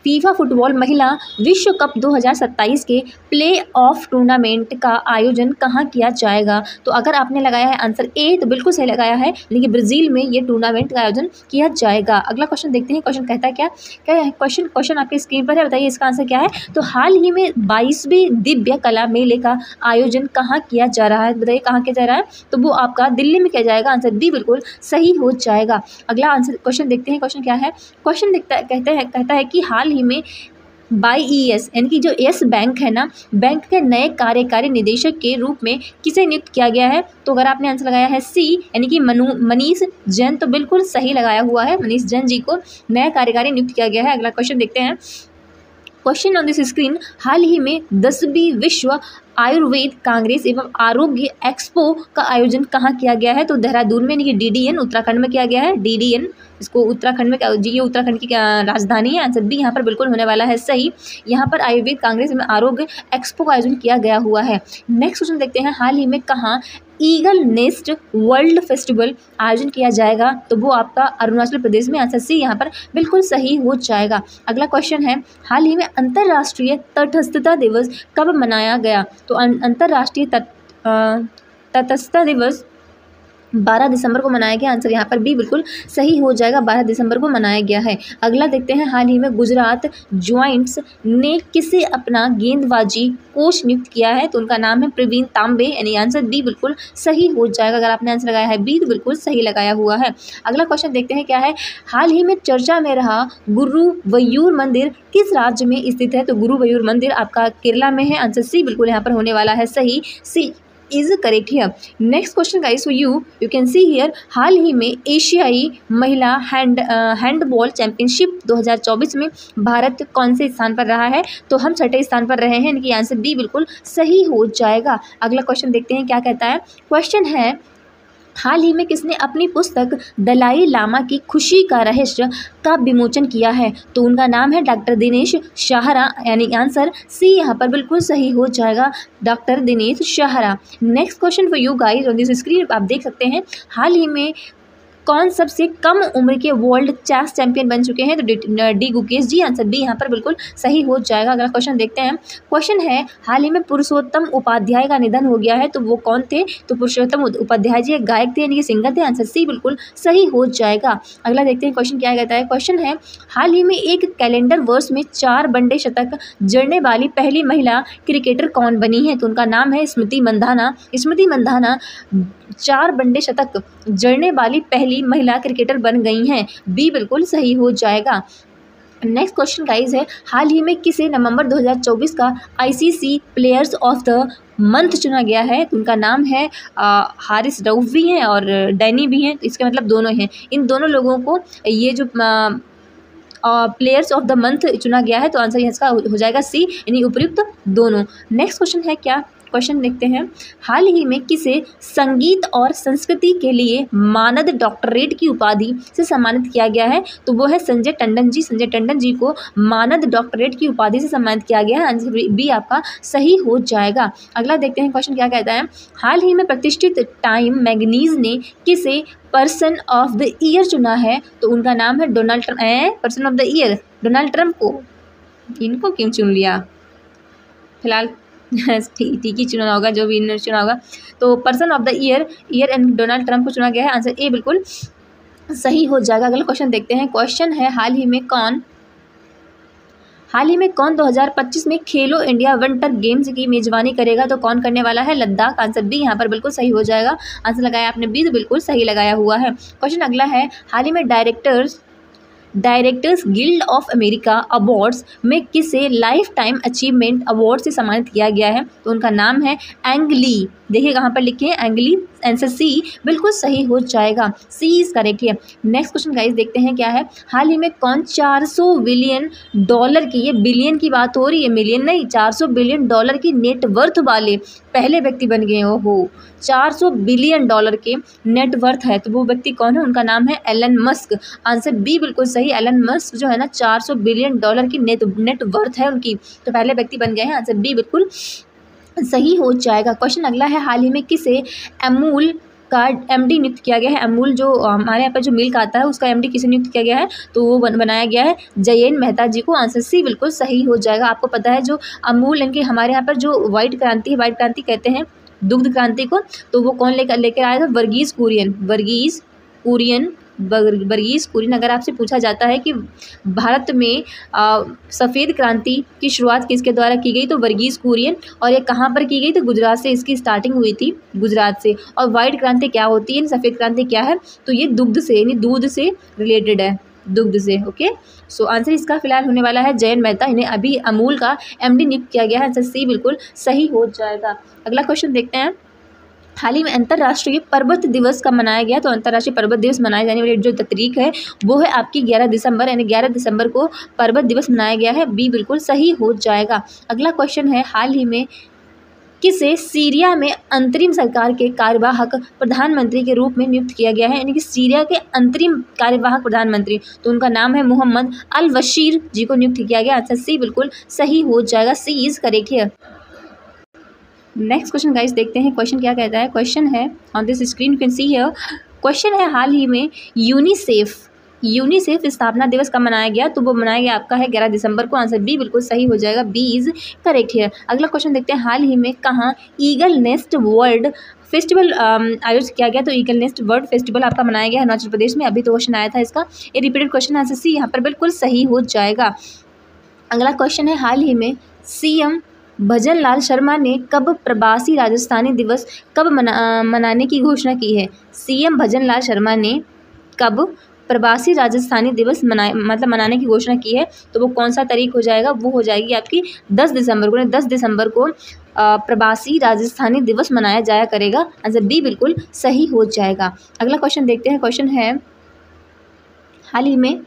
फीफा फुटबॉल महिला विश्व कप 2027 के प्ले ऑफ टूर्नामेंट का आयोजन कहाँ किया जाएगा? तो अगर आपने लगाया है आंसर ए तो बिल्कुल सही लगाया है, लेकिन ब्राज़ील में ये टूर्नामेंट का आयोजन किया जाएगा। अगला क्वेश्चन देखते हैं। क्वेश्चन कहता है क्या है? क्वेश्चन आपके स्क्रीन पर है, बताइए इसका आंसर क्या है। तो हाल ही में 22वें दिव्य कला मेले का आयोजन कहाँ किया जा रहा है? बताइए कहाँ किया जा रहा है? तो वो आपका दिल्ली में किया जाएगा। आंसर डी बिल्कुल सही हो जाएगा। अगला आंसर क्वेश्चन देखते हैं। क्वेश्चन क्या है? क्वेश्चन कहता है कि हाल ही में BIES यानी कि जो येस बैंक है ना, बैंक के नए कार्यकारी निदेशक के रूप में किसे नियुक्त किया गया है? तो अगर आपने आंसर लगाया है सी यानी कि मनीष जैन, तो बिल्कुल सही लगाया हुआ है। मनीष जैन जी को नया कार्यकारी नियुक्त किया गया है। अगला क्वेश्चन देखते हैं। क्वेश्चन ऑन दिस स्क्रीन, हाल ही में 10वीं विश्व आयुर्वेद कांग्रेस एवं आरोग्य एक्सपो का आयोजन कहाँ किया गया है? तो देहरादून में, यानी कि DDN उत्तराखंड में किया गया है। DDN इसको उत्तराखंड में जी, ये उत्तराखंड की राजधानी है। आंसर बी यहाँ पर बिल्कुल होने वाला है सही। यहाँ पर आयुर्वेद कांग्रेस एवं आरोग्य एक्सपो का आयोजन किया गया हुआ है। नेक्स्ट क्वेश्चन देखते हैं। हाल ही में कहाँ ईगल नेस्ट वर्ल्ड फेस्टिवल आयोजन किया जाएगा? तो वो आपका अरुणाचल प्रदेश में। आंसर सी यहाँ पर बिल्कुल सही हो जाएगा। अगला क्वेश्चन है, हाल ही में अंतर्राष्ट्रीय तटस्थता दिवस कब मनाया गया? तो अंतर्राष्ट्रीय तटस्थता दिवस 12 दिसंबर को मनाया गया। आंसर यहाँ पर भी बिल्कुल सही हो जाएगा, 12 दिसंबर को मनाया गया है। अगला देखते हैं। हाल ही में गुजरात जॉइंट्स ने किसे अपना गेंदबाजी कोच नियुक्त किया है? तो उनका नाम है प्रवीण तांबे, यानी आंसर बी बिल्कुल सही हो जाएगा। अगर आपने आंसर लगाया है बी तो बिल्कुल सही लगाया हुआ है। अगला क्वेश्चन देखते हैं क्या है। हाल ही में चर्चा में रहा गुरुवयूर मंदिर किस राज्य में स्थित है? तो गुरुवयूर मंदिर आपका केरला में है। आंसर सी बिल्कुल यहाँ पर होने वाला है सही। सी is correct here. Next question guys, so you can see here, हाल ही में एशियाई महिला हैंडबॉल चैंपियनशिप 2024 में भारत कौन से स्थान पर रहा है? तो हम 6ठे स्थान पर रहे हैं। इनकी आंसर बी बिल्कुल सही हो जाएगा। अगला क्वेश्चन देखते हैं क्या कहता है। क्वेश्चन है, हाल ही में किसने अपनी पुस्तक दलाई लामा की खुशी का रहस्य का विमोचन किया है? तो उनका नाम है डॉक्टर दिनेश शाहरा, यानी आंसर सी यहाँ पर बिल्कुल सही हो जाएगा, doctor Dinesh Shahra. Next question for you guys on this screen आप देख सकते हैं। हाल ही में कौन सबसे कम उम्र के वर्ल्ड चेस चैंपियन बन चुके हैं? तो डी गुकेश जी, आंसर बी यहाँ पर बिल्कुल सही हो जाएगा। अगला क्वेश्चन देखते हैं। क्वेश्चन है, हाल ही में पुरुषोत्तम उपाध्याय का निधन हो गया है, तो वो कौन थे? तो पुरुषोत्तम उपाध्याय जी एक गायक थे यानी कि सिंगर थे, आंसर सी बिल्कुल सही हो जाएगा। अगला देखते हैं क्वेश्चन क्या कहता है। क्वेश्चन है, हाल ही में एक कैलेंडर वर्ष में 4 वनडे शतक जड़ने वाली पहली महिला क्रिकेटर कौन बनी है? तो उनका नाम है स्मृति मंधाना। स्मृति मंधाना 4 वनडे शतक जड़ने वाली पहली महिला क्रिकेटर बन गई हैं, बी बिल्कुल सही हो जाएगा। नेक्स्ट क्वेश्चन गाइज है, हाल ही में किसे नवंबर 2024 का ICC players of the month चुना गया है? तो उनका नाम है हारिस रऊफ भी हैं और डैनी भी हैं, तो इसका मतलब दोनों हैं। इन दोनों लोगों को ये जो प्लेयर्स ऑफ द मंथ चुना गया है, तो आंसर इसका हो जाएगा सी, यानी उपयुक्त दोनों। नेक्स्ट क्वेश्चन है क्या? क्वेश्चन देखते हैं, हाल ही में किसे संगीत और संस्कृति के लिए मानद डॉक्टरेट की उपाधि से सम्मानित किया गया है? तो वो है संजय टंडन जी। संजय टंडन जी को मानद डॉक्टरेट की उपाधि से सम्मानित किया गया है, आंसर बी आपका सही हो जाएगा। अगला देखते हैं क्वेश्चन क्या कहता है। हाल ही में प्रतिष्ठित टाइम मैगजीन ने किसे पर्सन ऑफ द ईयर चुना है? तो उनका नाम है Donald Trump. Person of the year Donald Trump को, इनको क्यों चुन लिया? फिलहाल ठीक ही चुना होगा, जो भी इन्होंने चुना होगा। तो person of the year and Donald Trump को चुना गया है, आंसर ए बिल्कुल सही हो जाएगा। अगला क्वेश्चन देखते हैं। क्वेश्चन है, हाल ही में कौन 2025 में खेलो इंडिया विंटर गेम्स की मेजबानी करेगा? तो कौन करने वाला है? लद्दाख, आंसर बी यहाँ पर बिल्कुल सही हो जाएगा। आंसर लगाया आपने बी, तो बिल्कुल सही लगाया हुआ है। क्वेश्चन अगला है, हाल ही में directors guild of America awards में किसे लाइफ टाइम अचीवमेंट अवार्ड से सम्मानित किया गया है? तो उनका नाम है एंग ली। देखिए कहाँ पर लिखे हैं, एंग ली, आंसर सी बिल्कुल सही हो जाएगा, सी इज करेक्ट है। नेक्स्ट क्वेश्चन गाइस देखते हैं क्या है। हाल ही में कौन 400 बिलियन डॉलर की, ये बिलियन की बात हो रही है, मिलियन नहीं, 400 बिलियन डॉलर की नेटवर्थ वाले पहले व्यक्ति बन गए? ओहो, 400 बिलियन डॉलर के नेटवर्थ है, तो वो व्यक्ति कौन है? उनका नाम है एलन मस्क, आंसर बी बिल्कुल सही। एलन मस्क जो है ना, 400 बिलियन डॉलर की नेटवर्थ है उनकी, तो पहले व्यक्ति बन गए हैं, आंसर बी बिल्कुल सही हो जाएगा। क्वेश्चन अगला है, हाल ही में किसे अमूल का एमडी नियुक्त किया गया है? अमूल जो हमारे यहाँ पर जो मिल्क आता है, उसका एमडी किसे नियुक्त किया गया है? तो वो बनाया गया है जयेन मेहता जी को, आंसर सी बिल्कुल सही हो जाएगा। आपको पता है जो अमूल इनके हमारे यहाँ पर जो व्हाइट क्रांति कहते हैं दुग्ध क्रांति को, तो वो कौन लेकर आया था? वर्गीस कुरियन। अगर आपसे पूछा जाता है कि भारत में सफ़ेद क्रांति की शुरुआत किसके द्वारा की गई, तो वर्गीस कुरियन। और ये कहाँ पर की गई? तो गुजरात से इसकी स्टार्टिंग हुई थी, गुजरात से। और वाइट क्रांति क्या होती है, सफ़ेद क्रांति क्या है? तो ये दुग्ध से, यानी दूध से रिलेटेड है, दुग्ध से। ओके, सो आंसर इसका फिलहाल होने वाला है जयन मेहता, इन्हें अभी अमूल का एमडी नियुक्त किया गया है, आंसर सी बिल्कुल सही हो जाएगा। अगला क्वेश्चन देखते हैं। हाल ही में अंतर्राष्ट्रीय पर्वत दिवस कब मनाया गया? तो अंतर्राष्ट्रीय पर्वत दिवस मनाए जाने वाली जो तारीख है वो है आपकी 11 दिसंबर, यानी 11 दिसंबर को पर्वत दिवस मनाया गया है, बी बिल्कुल सही हो जाएगा। अगला क्वेश्चन है, हाल ही में किसे सीरिया में अंतरिम सरकार के कार्यवाहक प्रधानमंत्री के रूप में नियुक्त किया गया है? यानी कि सीरिया के अंतरिम कार्यवाहक प्रधानमंत्री, तो उनका नाम है मोहम्मद अल बशीर जी को नियुक्त किया गया, आंसर सी बिल्कुल सही हो जाएगा, C is correct here. Next question guys देखते हैं, क्वेश्चन क्या कहता है। क्वेश्चन है, on this screen you can see here, question है, हाल ही में यूनिसेफ स्थापना दिवस कब मनाया गया? तो वो मनाया गया आपका है 11 दिसंबर को, आंसर बी बिल्कुल सही हो जाएगा, बी इज करेक्ट हियर। अगला क्वेश्चन देखते हैं, हाल ही में कहाँ ईगल नेस्ट वर्ल्ड फेस्टिवल आयोजित किया गया? तो ईगल नेस्ट वर्ल्ड फेस्टिवल आपका मनाया गया हिमाचल प्रदेश में, अभी तो क्वेश्चन आया था इसका, ये रिपीटेड क्वेश्चन, आंसर सी यहाँ पर बिल्कुल सही हो जाएगा। अगला क्वेश्चन है, हाल ही में सीएम भजन लाल शर्मा ने कब प्रवासी राजस्थानी दिवस कब मनाने की घोषणा की है? सीएम भजन लाल शर्मा ने कब प्रवासी राजस्थानी दिवस मनाने की घोषणा की है? तो वो कौन सा तारीख हो जाएगा? वो हो जाएगी आपकी 10 दिसंबर को। 10 दिसंबर को प्रवासी राजस्थानी दिवस मनाया जाया करेगा, आंसर बी बिल्कुल सही हो जाएगा। अगला क्वेश्चन देखते हैं, क्वेश्चन है, हाल ही में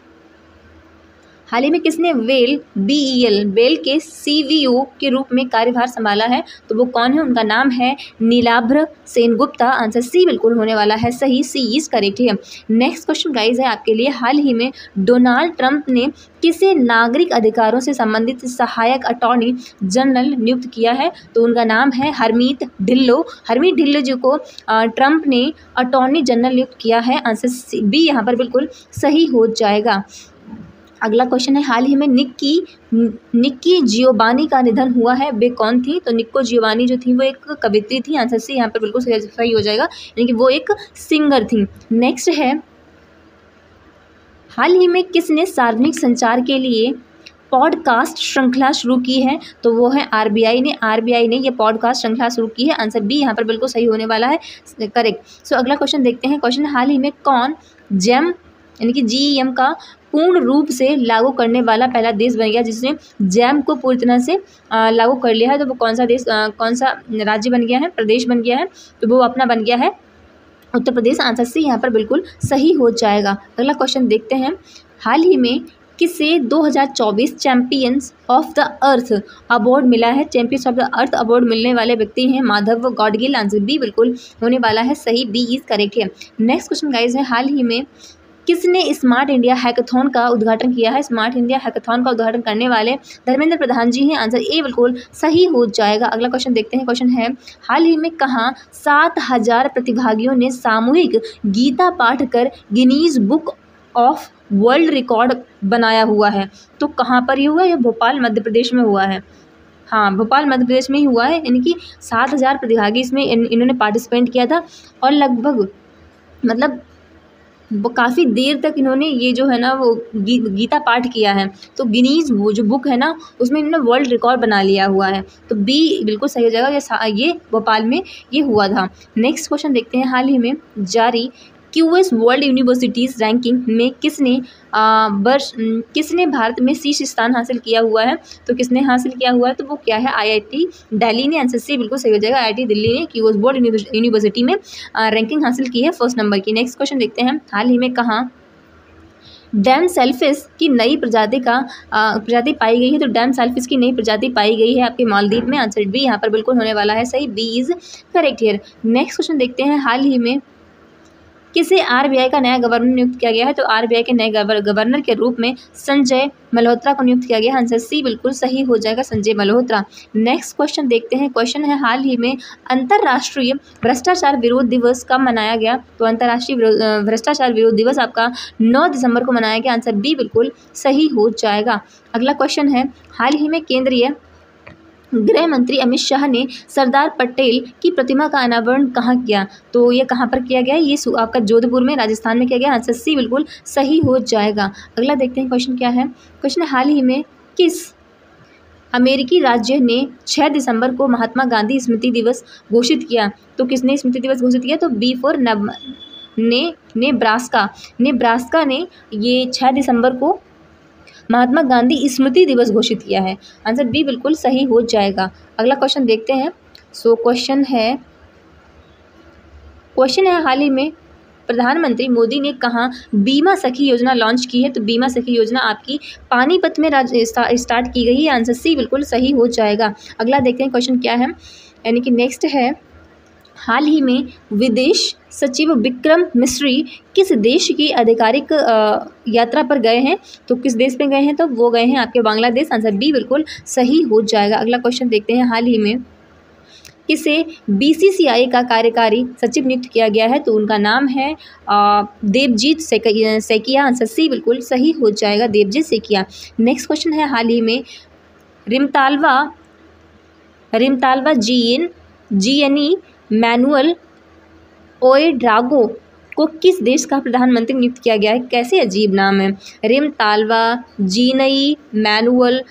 हाल ही में किसने बेल के CVO के रूप में कार्यभार संभाला है? तो वो कौन है? उनका नाम है नीलाभ्र सेनगुप्ता। आंसर सी बिल्कुल होने वाला है सही, सी इज करेक्ट है। नेक्स्ट क्वेश्चन गाइज है आपके लिए, हाल ही में डोनाल्ड ट्रंप ने किसे नागरिक अधिकारों से संबंधित सहायक अटॉर्नी जनरल नियुक्त किया है? तो उनका नाम है हरमीत ढिल्लो। हरमीत ढिल्लो जी को ट्रंप ने अटॉर्नी जनरल नियुक्त किया है। आंसर बी यहाँ पर बिल्कुल सही हो जाएगा। अगला क्वेश्चन है, हाल ही में निक्की जियोबानी का निधन हुआ है, वे कौन थी? तो निक्को जियोबानी जो थी वो एक कवित्री थी। आंसर सी यहाँ पर बिल्कुल सही हो जाएगा, यानी कि वो एक सिंगर थी। नेक्स्ट है, हाल ही में किसने सार्वजनिक संचार के लिए पॉडकास्ट श्रृंखला शुरू की है? तो वो है आरबीआई ने ये पॉडकास्ट श्रृंखला शुरू की है। आंसर बी यहाँ पर बिल्कुल सही होने वाला है, करेक्ट। सो अगला क्वेश्चन देखते हैं। क्वेश्चन, हाल ही में कौन जेम यानी कि GEM का पूर्ण रूप से लागू करने वाला पहला देश बन गया, जिसने जैम को पूरी तरह से लागू कर लिया है? तो वो कौन सा राज्य बन गया है, प्रदेश बन गया है? तो वो अपना बन गया है उत्तर प्रदेश। आंसर सी यहाँ पर बिल्कुल सही हो जाएगा। अगला क्वेश्चन देखते हैं, हाल ही में किसे 2024 champions of the earth award मिला है? Champions of the earth award मिलने वाले व्यक्ति हैं माधव गॉडगिल। आंसर बी बिल्कुल होने वाला है सही, बी इज करेक्ट है। नेक्स्ट क्वेश्चन गाइज है, हाल ही में किसने स्मार्ट इंडिया हैकाथॉन का उद्घाटन किया है? स्मार्ट इंडिया हैकाथॉन का उद्घाटन करने वाले धर्मेंद्र प्रधान जी हैं। आंसर ए बिल्कुल सही हो जाएगा। अगला क्वेश्चन देखते हैं। क्वेश्चन है, हाल ही में कहाँ 7000 प्रतिभागियों ने सामूहिक गीता पाठ कर Guinness book of world record बनाया हुआ है? तो कहाँ पर ये हुआ? ये भोपाल मध्य प्रदेश में हुआ है। हाँ, भोपाल मध्य प्रदेश में ही हुआ है, यानी कि 7000 प्रतिभागी इसमें इन्होंने पार्टिसिपेट किया था और लगभग मतलब वो काफ़ी देर तक इन्होंने ये जो है ना वो गीता पाठ किया है। तो गिनीज वो जो बुक है ना उसमें इन्होंने वर्ल्ड रिकॉर्ड बना लिया हुआ है। तो बी बिल्कुल सही हो जाएगा, ये भोपाल में ये हुआ था। नेक्स्ट क्वेश्चन देखते हैं, हाल ही में जारी QS वर्ल्ड यूनिवर्सिटीज़ रैंकिंग में किसने भारत में शीर्ष स्थान हासिल किया हुआ है? तो किसने हासिल किया हुआ है? तो वो क्या है? IIT दिल्ली ने। आंसर सी बिल्कुल सही हो जाएगा, IIT दिल्ली ने QS वर्ल्ड यूनिवर्सिटी में रैंकिंग हासिल की है फर्स्ट नंबर की। नेक्स्ट क्वेश्चन देखते हैं, हाल ही में कहाँ डैम सेलफिश की नई प्रजाति पाई गई है? तो डैम सेलफिश की नई प्रजाति पाई गई है आपके मालदीव में। आंसर बी यहाँ पर बिल्कुल होने वाला है सही, B is correct here. Next question देखते हैं, हाल ही में किसे RBI का नया गवर्नर नियुक्त किया गया है? तो RBI के नए गवर्नर के रूप में संजय मल्होत्रा को नियुक्त किया गया है। आंसर सी बिल्कुल सही हो जाएगा, संजय मल्होत्रा। नेक्स्ट क्वेश्चन देखते हैं। क्वेश्चन है, हाल ही में अंतर्राष्ट्रीय भ्रष्टाचार विरोध दिवस कब मनाया गया? तो अंतर्राष्ट्रीय भ्रष्टाचार विरोध दिवस आपका 9 दिसंबर को मनाया गया। आंसर बी बिल्कुल सही हो जाएगा। अगला क्वेश्चन है, हाल ही में केंद्रीय गृह मंत्री अमित शाह ने सरदार पटेल की प्रतिमा का अनावरण कहाँ किया? तो ये कहाँ पर किया गया? ये आपका जोधपुर में राजस्थान में किया गया। आंसर सी बिल्कुल सही हो जाएगा। अगला देखते हैं क्वेश्चन क्या है। क्वेश्चन, हाल ही में किस अमेरिकी राज्य ने 6 दिसंबर को महात्मा गांधी स्मृति दिवस घोषित किया? तो किसने स्मृति दिवस घोषित किया? तो बी फॉर नेब्रास्का ने ये 6 दिसंबर को महात्मा गांधी स्मृति दिवस घोषित किया है। आंसर बी बिल्कुल सही हो जाएगा। अगला क्वेश्चन देखते हैं। क्वेश्चन है, हाल ही में प्रधानमंत्री मोदी ने कहाँ बीमा सखी योजना लॉन्च की है? तो बीमा सखी योजना आपकी पानीपत में स्टार्ट की गई है। आंसर सी बिल्कुल सही हो जाएगा। अगला देखते हैं क्वेश्चन क्या है, यानी कि नेक्स्ट है, हाल ही में विदेश सचिव विक्रम मिस्री किस देश की आधिकारिक यात्रा पर गए हैं? तो किस देश में गए हैं? तो वो गए हैं आपके बांग्लादेश। आंसर बी बिल्कुल सही हो जाएगा। अगला क्वेश्चन देखते हैं, हाल ही में किसे BCCI का कार्यकारी सचिव नियुक्त किया गया है? तो उनका नाम है देवजीत सैकिया। आंसर सी बिल्कुल सही हो जाएगा, देवजीत सैकिया। नेक्स्ट क्वेश्चन है, हाल ही में रिमतालवा GNE मैनुअल ओएड्रागो को किस देश का प्रधानमंत्री नियुक्त किया गया है? कैसे अजीब नाम है, रिमतालवा GNE मैनुअल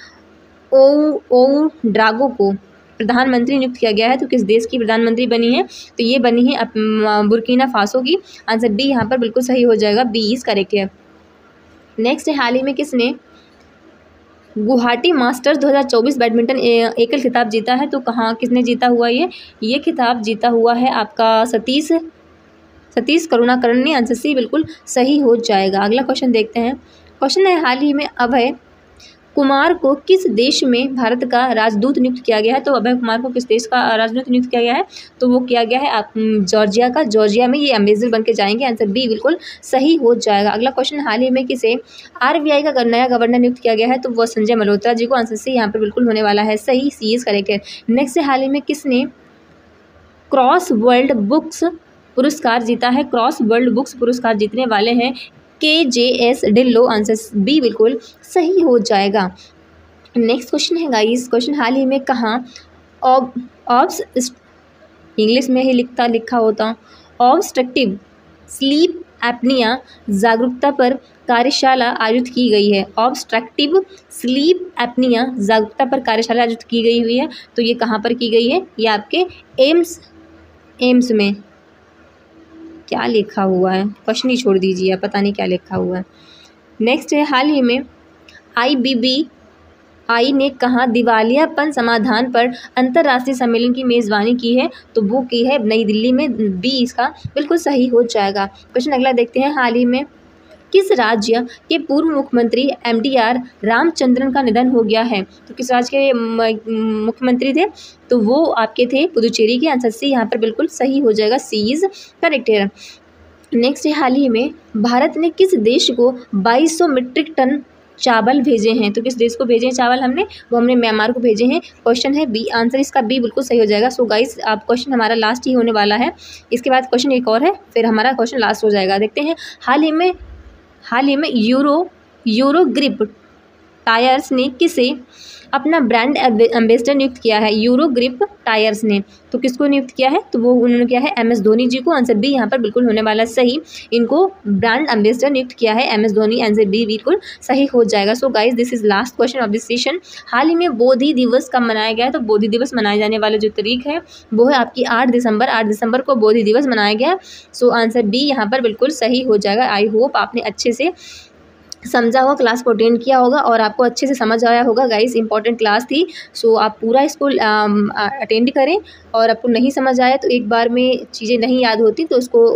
ओएड्रागो को प्रधानमंत्री नियुक्त किया गया है। तो किस देश की प्रधानमंत्री बनी है? तो ये बनी है बुर्किना फासो की। आंसर बी यहाँ पर बिल्कुल सही हो जाएगा, बी इज करेक्ट है। नेक्स्ट है, हाल ही में किसने गुवाहाटी मास्टर्स 2024 बैडमिंटन एकल खिताब जीता है? तो कहाँ किसने जीता हुआ ये खिताब जीता हुआ है आपका सतीश करुणाकरण ने। आंसर सी बिल्कुल सही हो जाएगा। अगला क्वेश्चन देखते हैं। क्वेश्चन है, हाल ही में अभय कुमार को किस देश में भारत का राजदूत नियुक्त किया गया है? तो अभय कुमार को किस देश का राजदूत नियुक्त किया गया है? तो वो किया गया है आप जॉर्जिया का। जॉर्जिया में ये एम्बेसडर बन के जाएंगे। आंसर बी बिल्कुल सही हो जाएगा। अगला क्वेश्चन, हाल ही में किसे आरबीआई का नया गवर्नर नियुक्त किया गया है? तो वो संजय मल्होत्रा जी को। आंसर सी यहाँ पर बिल्कुल होने वाला है सही, सी इज करेक्ट है। नेक्स्ट, हाल ही में किसने क्रॉस वर्ल्ड बुक्स पुरस्कार जीता है? क्रॉस वर्ल्ड बुक्स पुरस्कार जीतने वाले हैं KJS ढिल्लो। आंसर बी बिल्कुल सही हो जाएगा। नेक्स्ट क्वेश्चन है गाइस, क्वेश्चन हाल ही में कहाँ इंग्लिश में ही लिखा होता ऑब्स्ट्रक्टिव स्लीप एपनिया जागरूकता पर कार्यशाला आयोजित की गई है। ऑब्स्ट्रक्टिव स्लीप एपनिया जागरूकता पर कार्यशाला आयोजित की गई हुई है। तो ये कहाँ पर की गई है? ये आपके एम्स में। क्या लिखा हुआ है, क्वेश्चन ही छोड़ दीजिए, पता नहीं क्या लिखा हुआ है। नेक्स्ट है, हाल ही में IBBI ने कहाँ दिवालियापन समाधान पर अंतर्राष्ट्रीय सम्मेलन की मेज़बानी की है? तो वो की है नई दिल्ली में। बी इसका बिल्कुल सही हो जाएगा। क्वेश्चन अगला देखते हैं, हाल ही में किस राज्य के पूर्व मुख्यमंत्री MDR रामचंद्रन का निधन हो गया है? तो किस राज्य के मुख्यमंत्री थे? तो वो आपके थे पुदुचेरी के। आंसर सी यहाँ पर बिल्कुल सही हो जाएगा, सी इज करेक्ट है। नेक्स्ट, हाल ही में भारत ने किस देश को 2200 मीट्रिक टन चावल भेजे हैं? तो किस देश को भेजे हैं चावल हमने? वो हमने म्यांमार को भेजे हैं। क्वेश्चन है बी, आंसर इसका बी बिल्कुल सही हो जाएगा। सो गाइस, आप क्वेश्चन हमारा लास्ट ही होने वाला है। इसके बाद क्वेश्चन एक और है, फिर हमारा क्वेश्चन लास्ट हो जाएगा। देखते हैं, हाल ही में यूरो ग्रिप टायर्स ने किसे अपना ब्रांड एम्बेसडर नियुक्त किया है? यूरो ग्रिप टायर्स ने तो किसको नियुक्त किया है? तो वो उन्होंने किया है MS धोनी जी को। आंसर बी यहाँ पर बिल्कुल होने वाला सही, इनको ब्रांड एम्बेसडर नियुक्त किया है MS धोनी। आंसर बी बिल्कुल सही हो जाएगा। So guys, this is last question of this session. हाल ही में बोधि दिवस कब मनाया गया है? तो बोधि दिवस मनाए जाने वाला जो तारीख है वो है आपकी 8 दिसंबर। 8 दिसंबर को बोधि दिवस मनाया गया। सो आंसर बी यहाँ पर बिल्कुल सही हो जाएगा। आई होप आपने अच्छे से समझा होगा, क्लास को अटेंड किया होगा और आपको अच्छे से समझ आया होगा। गाइस, इंपॉर्टेंट क्लास थी, सो आप पूरा इसको अटेंड करें। और आपको नहीं समझ आया तो एक बार में चीज़ें नहीं याद होती तो उसको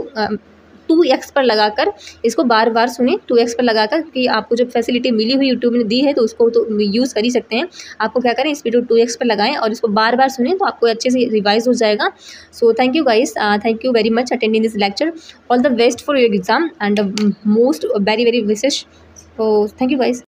2x पर लगाकर इसको बार बार सुने। 2x पर लगाकर, कि आपको जो फैसिलिटी मिली हुई यूट्यूब ने दी है तो उसको तो यूज़ कर ही सकते हैं। आपको क्या करें, इस वीडियो 2x पर लगाएं और इसको बार बार सुने तो आपको अच्छे से रिवाइज हो जाएगा। So thank you guys, thank you very much attending this lecture. All the best for your exam and most very very विशेष। So thank you guys.